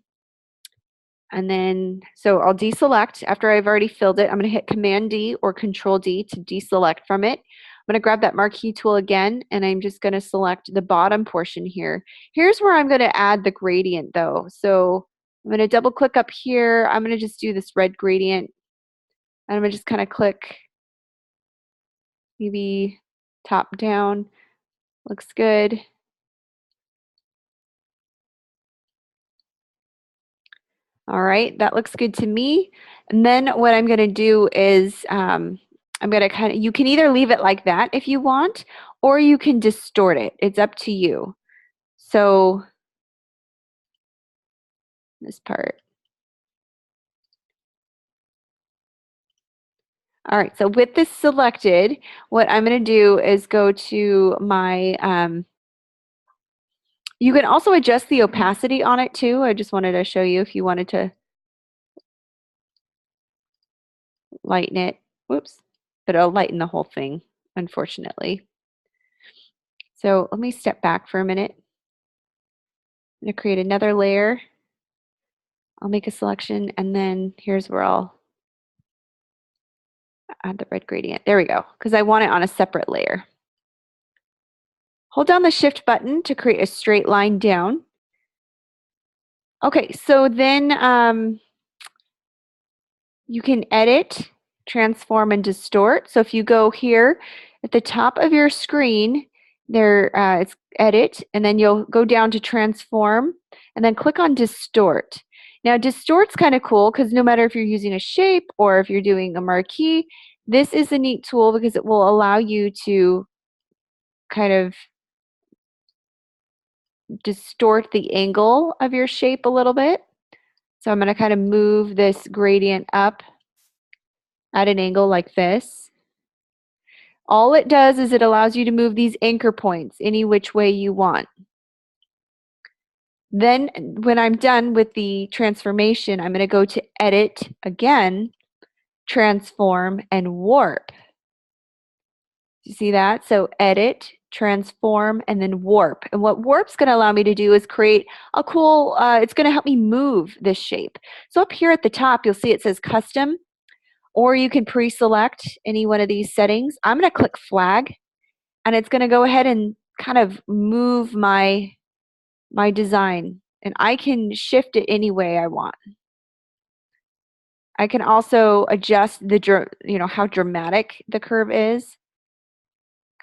And then, so I'll deselect after I've already filled it. I'm going to hit Command D or Control D to deselect from it. I'm going to grab that marquee tool again, and I'm just going to select the bottom portion here. Here's where I'm going to add the gradient though. So I'm going to double click up here. I'm going to just do this red gradient. And I'm going to just kind of click maybe top down. Looks good. All right, that looks good to me. And then what I'm going to do is I'm going to you can either leave it like that if you want, or you can distort it. It's up to you. So this part. All right, so with this selected, what I'm going to do is go to my, you can also adjust the opacity on it too. I just wanted to show you if you wanted to lighten it. Whoops, but it'll lighten the whole thing, unfortunately. So let me step back for a minute. I'm going to create another layer. I'll make a selection, and then here's where I'll add the red gradient. There we go, because I want it on a separate layer. Hold down the Shift button to create a straight line down. Okay, so then you can edit, transform, and distort. So if you go here at the top of your screen, there it's edit, and then you'll go down to transform, and then click on distort. Now distort's kind of cool because no matter if you're using a shape or if you're doing a marquee, this is a neat tool because it will allow you to kind of distort the angle of your shape a little bit. So I'm going to kind of move this gradient up at an angle like this. All it does is it allows you to move these anchor points any which way you want. Then when I'm done with the transformation, I'm going to go to Edit again, Transform, and Warp. You see that? So Edit, Transform, and then Warp. And what Warp's going to allow me to do is create a cool, it's going to help me move this shape. So up here at the top, you'll see it says Custom, or you can pre-select any one of these settings. I'm going to click Flag, and it's going to go ahead and kind of move my design, and I can shift it any way I want. I can also adjust the how dramatic the curve is.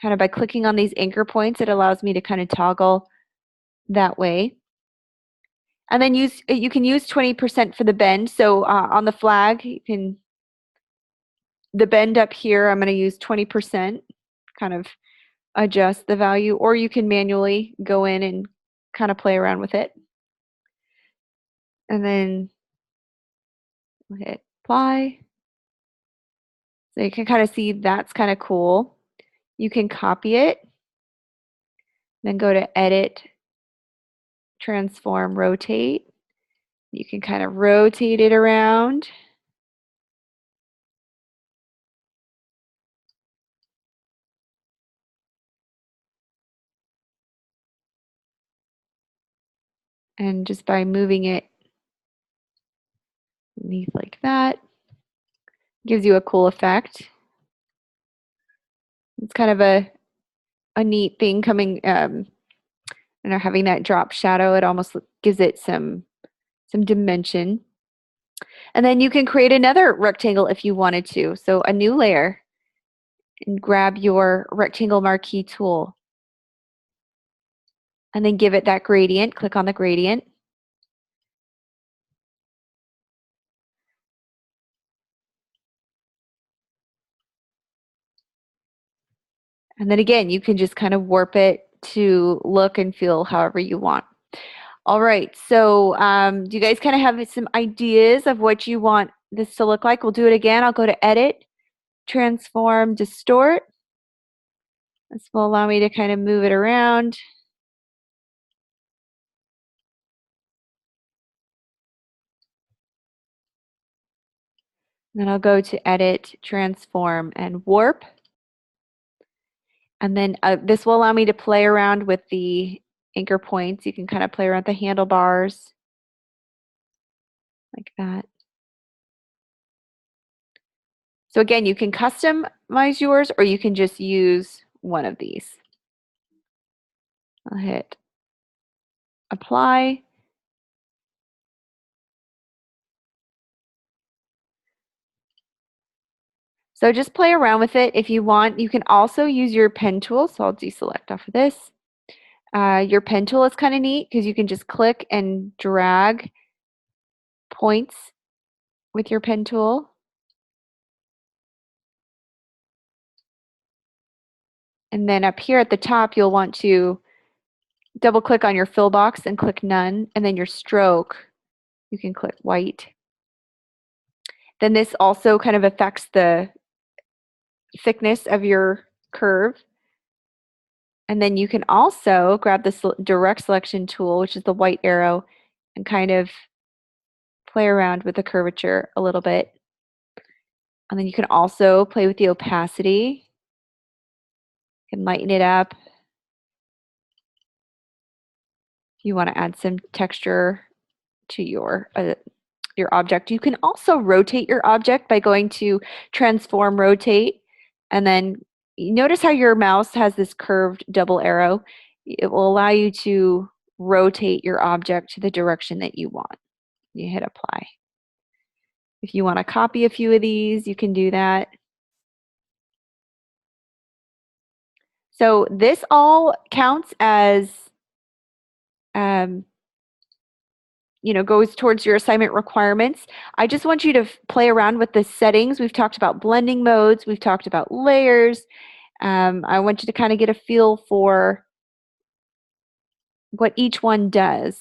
Kind of by clicking on these anchor points, it allows me to kind of toggle that way. And then you can use 20% for the bend. So on the flag, you can the bend up here, I'm going to use 20%, kind of adjust the value, or you can manually go in and kind of play around with it. And then hit apply. So you can kind of see that's kind of cool. You can copy it, then go to Edit, Transform, Rotate. You can kind of rotate it around. And just by moving it underneath like that, gives you a cool effect. It's kind of a neat thing coming, having that drop shadow. It almost gives it some dimension. And then you can create another rectangle if you wanted to. So a new layer, and grab your rectangle marquee tool. And then give it that gradient. Click on the gradient. And then again, you can just kind of warp it to look and feel however you want. All right, so do you guys kind of have some ideas of what you want this to look like? We'll do it again. I'll go to Edit, Transform, Distort. This will allow me to kind of move it around. Then I'll go to Edit, Transform, and Warp. And then this will allow me to play around with the anchor points. You can kind of play around with the handlebars like that. So again, you can customize yours or you can just use one of these. I'll hit Apply. So just play around with it if you want. You can also use your pen tool. So I'll deselect off of this. Your pen tool is kind of neat because you can just click and drag points with your pen tool. And then up here at the top, you'll want to double click on your fill box and click none. And then your stroke, you can click white. Then this also kind of affects the thickness of your curve. And then you can also grab this direct selection tool, which is the white arrow, and kind of play around with the curvature a little bit. And then you can also play with the opacity. You can lighten it up. If you want to add some texture to your object. You can also rotate your object by going to Transform, Rotate, and then notice how your mouse has this curved double arrow. It will allow you to rotate your object to the direction that you want. You hit Apply. If you want to copy a few of these, you can do that. So this all counts as goes towards your assignment requirements. I just want you to play around with the settings. We've talked about blending modes. We've talked about layers. I want you to kind of get a feel for what each one does.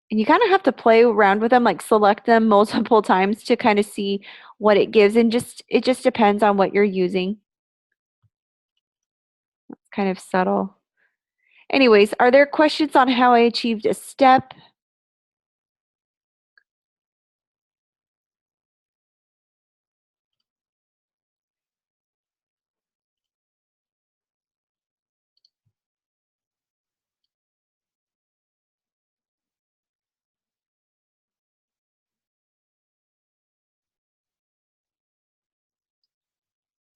And you kind of have to play around with them, like select them multiple times to kind of see what it gives. And it just depends on what you're using. It's kind of subtle. Anyways, are there questions on how I achieved a step?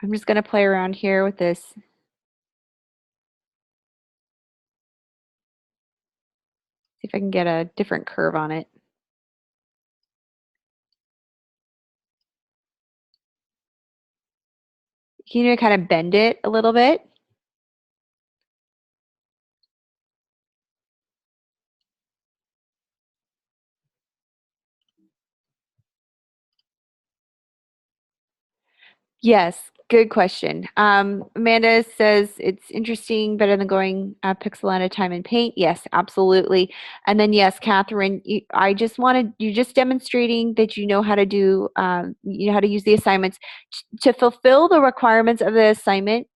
I'm just going to play around here with this. See if I can get a different curve on it. Can you kind of bend it a little bit? Yes, good question. Amanda says it's interesting, better than going a pixel at a time in Paint. Yes, absolutely. And then yes, Catherine, you're just demonstrating that you know how to do, you know how to use the assignments. To fulfill the requirements of the assignment,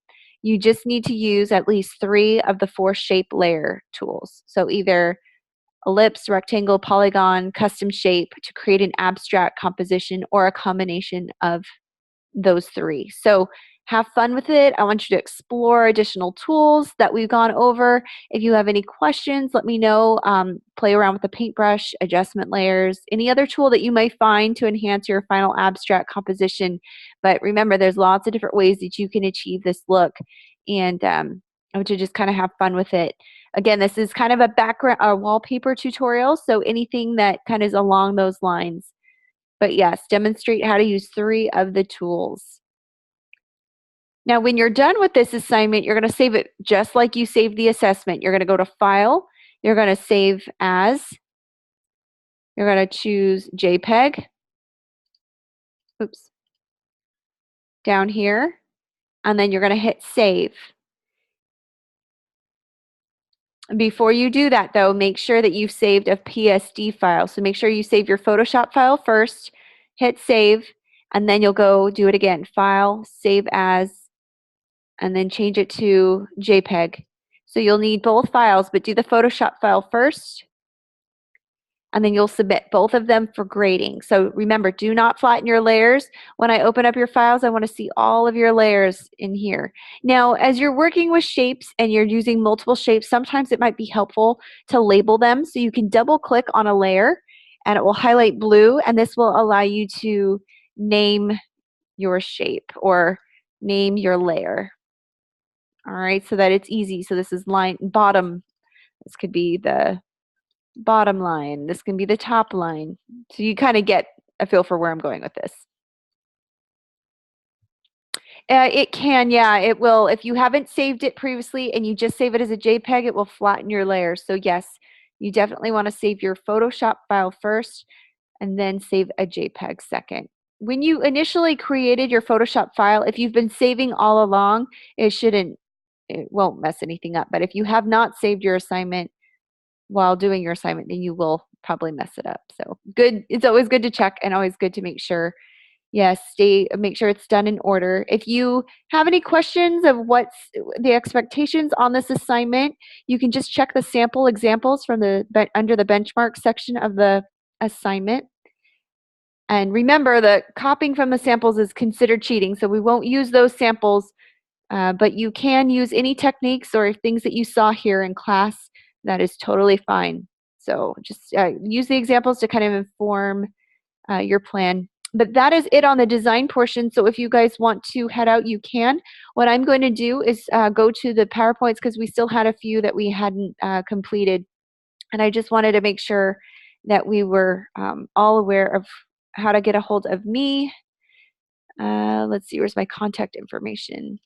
you just need to use at least 3 of the 4 shape layer tools. So either ellipse, rectangle, polygon, custom shape to create an abstract composition or a combination of those 3. So have fun with it. I want you to explore additional tools that we've gone over. If you have any questions, let me know. Play around with the paintbrush, adjustment layers, any other tool that you may find to enhance your final abstract composition. But remember, there's lots of different ways that you can achieve this look. And I want you to just kind of have fun with it. Again, this is kind of a background, a wallpaper tutorial. So anything that kind of is along those lines. But yes, demonstrate how to use 3 of the tools. Now, when you're done with this assignment, you're going to save it just like you saved the assessment. You're going to go to File. You're going to save as. You're going to choose JPEG. Oops. Down here. and then you're going to hit save. Before you do that, though, make sure that you've saved a PSD file. So make sure you save your Photoshop file first, hit save, and then you'll go do it again. File, save as, and then change it to JPEG. So you'll need both files, but do the Photoshop file first, and then you'll submit both of them for grading. So remember, do not flatten your layers. When I open up your files, I want to see all of your layers in here. Now, as you're working with shapes and you're using multiple shapes, sometimes it might be helpful to label them. So you can double click on a layer and it will highlight blue, and this will allow you to name your shape or name your layer. All right, so that it's easy. So this is line bottom. This could be the bottom line. This can be the top line. So you kind of get a feel for where I'm going with this. It can, yeah, it will. If you haven't saved it previously and you just save it as a JPEG, it will flatten your layers. So yes, you definitely want to save your Photoshop file first and then save a JPEG second. When you initially created your Photoshop file, if you've been saving all along, it won't mess anything up. But if you have not saved your assignment while doing your assignment, then you will probably mess it up. So good. It's always good to check and always good to make sure. Yes, make sure it's done in order. If you have any questions of what's the expectations on this assignment, you can just check the sample examples from under the benchmark section of the assignment. And remember that copying from the samples is considered cheating, so we won't use those samples, but you can use any techniques or things that you saw here in class. That is totally fine. So just use the examples to kind of inform your plan. But that is it on the design portion. So if you guys want to head out, you can. What I'm going to do is go to the PowerPoints because we still had a few that we hadn't completed. And I just wanted to make sure that we were all aware of how to get a hold of me. Let's see, where's my contact information?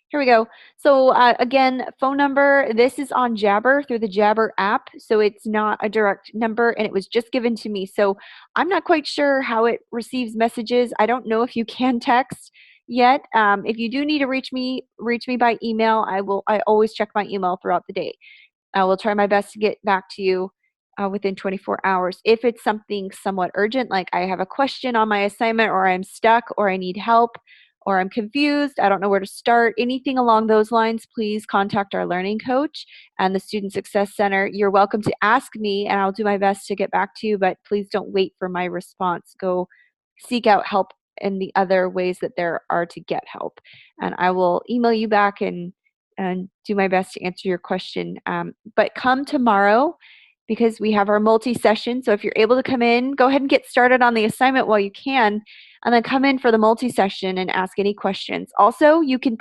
Here we go. So again, phone number, this is on Jabber through the Jabber app. So it's not a direct number and it was just given to me. So I'm not quite sure how it receives messages. I don't know if you can text yet. If you do need to reach me by email. I always check my email throughout the day. I will try my best to get back to you within 24 hours. If it's something somewhat urgent, like I have a question on my assignment or I'm stuck or I need help, or I'm confused, I don't know where to start, anything along those lines, please contact our learning coach and the Student Success Center. You're welcome to ask me and I'll do my best to get back to you, but please don't wait for my response. Go seek out help in the other ways that there are to get help. And I will email you back and do my best to answer your question. But come tomorrow because we have our multi-session. So if you're able to come in, go ahead and get started on the assignment while you can, and then come in for the multi-session and ask any questions. Also, you can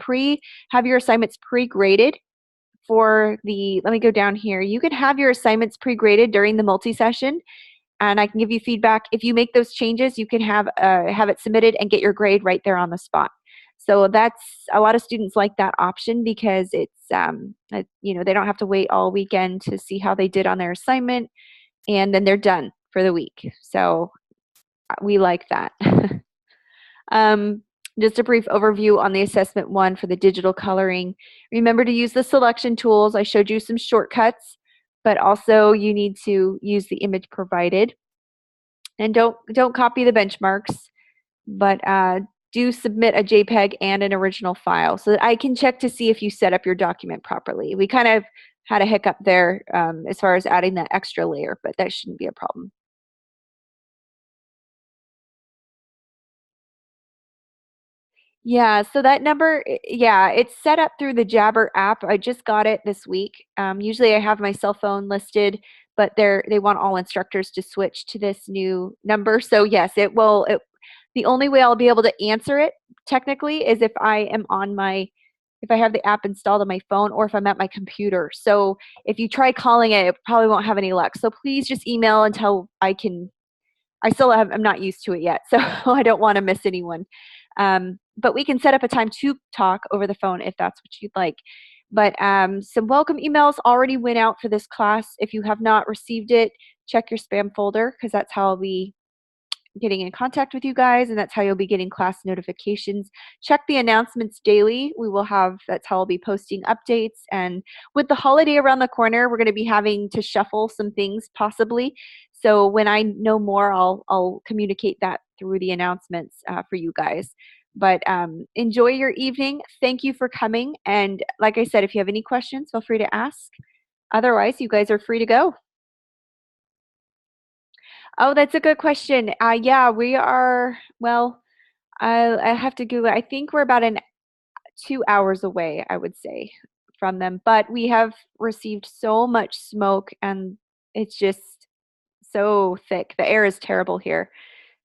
have your assignments pre-graded for let me go down here. You can have your assignments pre-graded during the multi-session, and I can give you feedback. If you make those changes, you can have it submitted and get your grade right there on the spot. So that's a lot of students like that option because it's they don't have to wait all weekend to see how they did on their assignment, and then they're done for the week. So we like that. Just a brief overview on the assessment one for the digital coloring. Remember to use the selection tools. I showed you some shortcuts, but also you need to use the image provided. And don't copy the benchmarks, but do submit a JPEG and an original file so that I can check to see if you set up your document properly. We kind of had a hiccup there as far as adding that extra layer, but that shouldn't be a problem. Yeah, so that number, yeah, it's set up through the Jabber app. I just got it this week. Usually I have my cell phone listed, but they want all instructors to switch to this new number. So yes, it will. The only way I'll be able to answer it technically is if I have the app installed on my phone or if I'm at my computer. So if you try calling it, it probably won't have any luck. So please just email until I'm not used to it yet, so I don't want to miss anyone. But we can set up a time to talk over the phone if that's what you'd like. But some welcome emails already went out for this class. If you have not received it, check your spam folder because that's how we getting in contact with you guys, and that's how you'll be getting class notifications. Check the announcements daily. That's how I'll be posting updates. And with the holiday around the corner, we're going to be having to shuffle some things possibly. So when I know more, I'll communicate that through the announcements for you guys. But enjoy your evening. Thank you for coming. And like I said, if you have any questions, feel free to ask. Otherwise, you guys are free to go. Oh, that's a good question. Yeah, we are, well, I have to Google. I think we're about 2 hours away, I would say, from them. But we have received so much smoke and it's just so thick. The air is terrible here.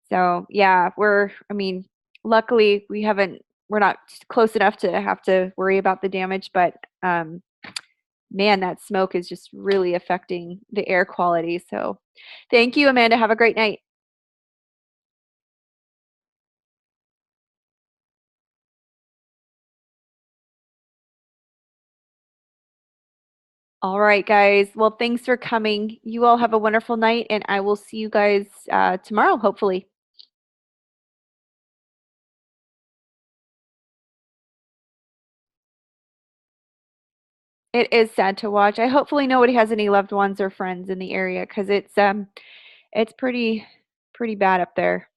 So yeah, I mean, luckily we're not close enough to have to worry about the damage, but man, that smoke is just really affecting the air quality. So thank you, Amanda. Have a great night. All right, guys. Well, thanks for coming. You all have a wonderful night, and I will see you guys tomorrow, hopefully. It is sad to watch. I hopefully nobody has any loved ones or friends in the area because it's pretty bad up there.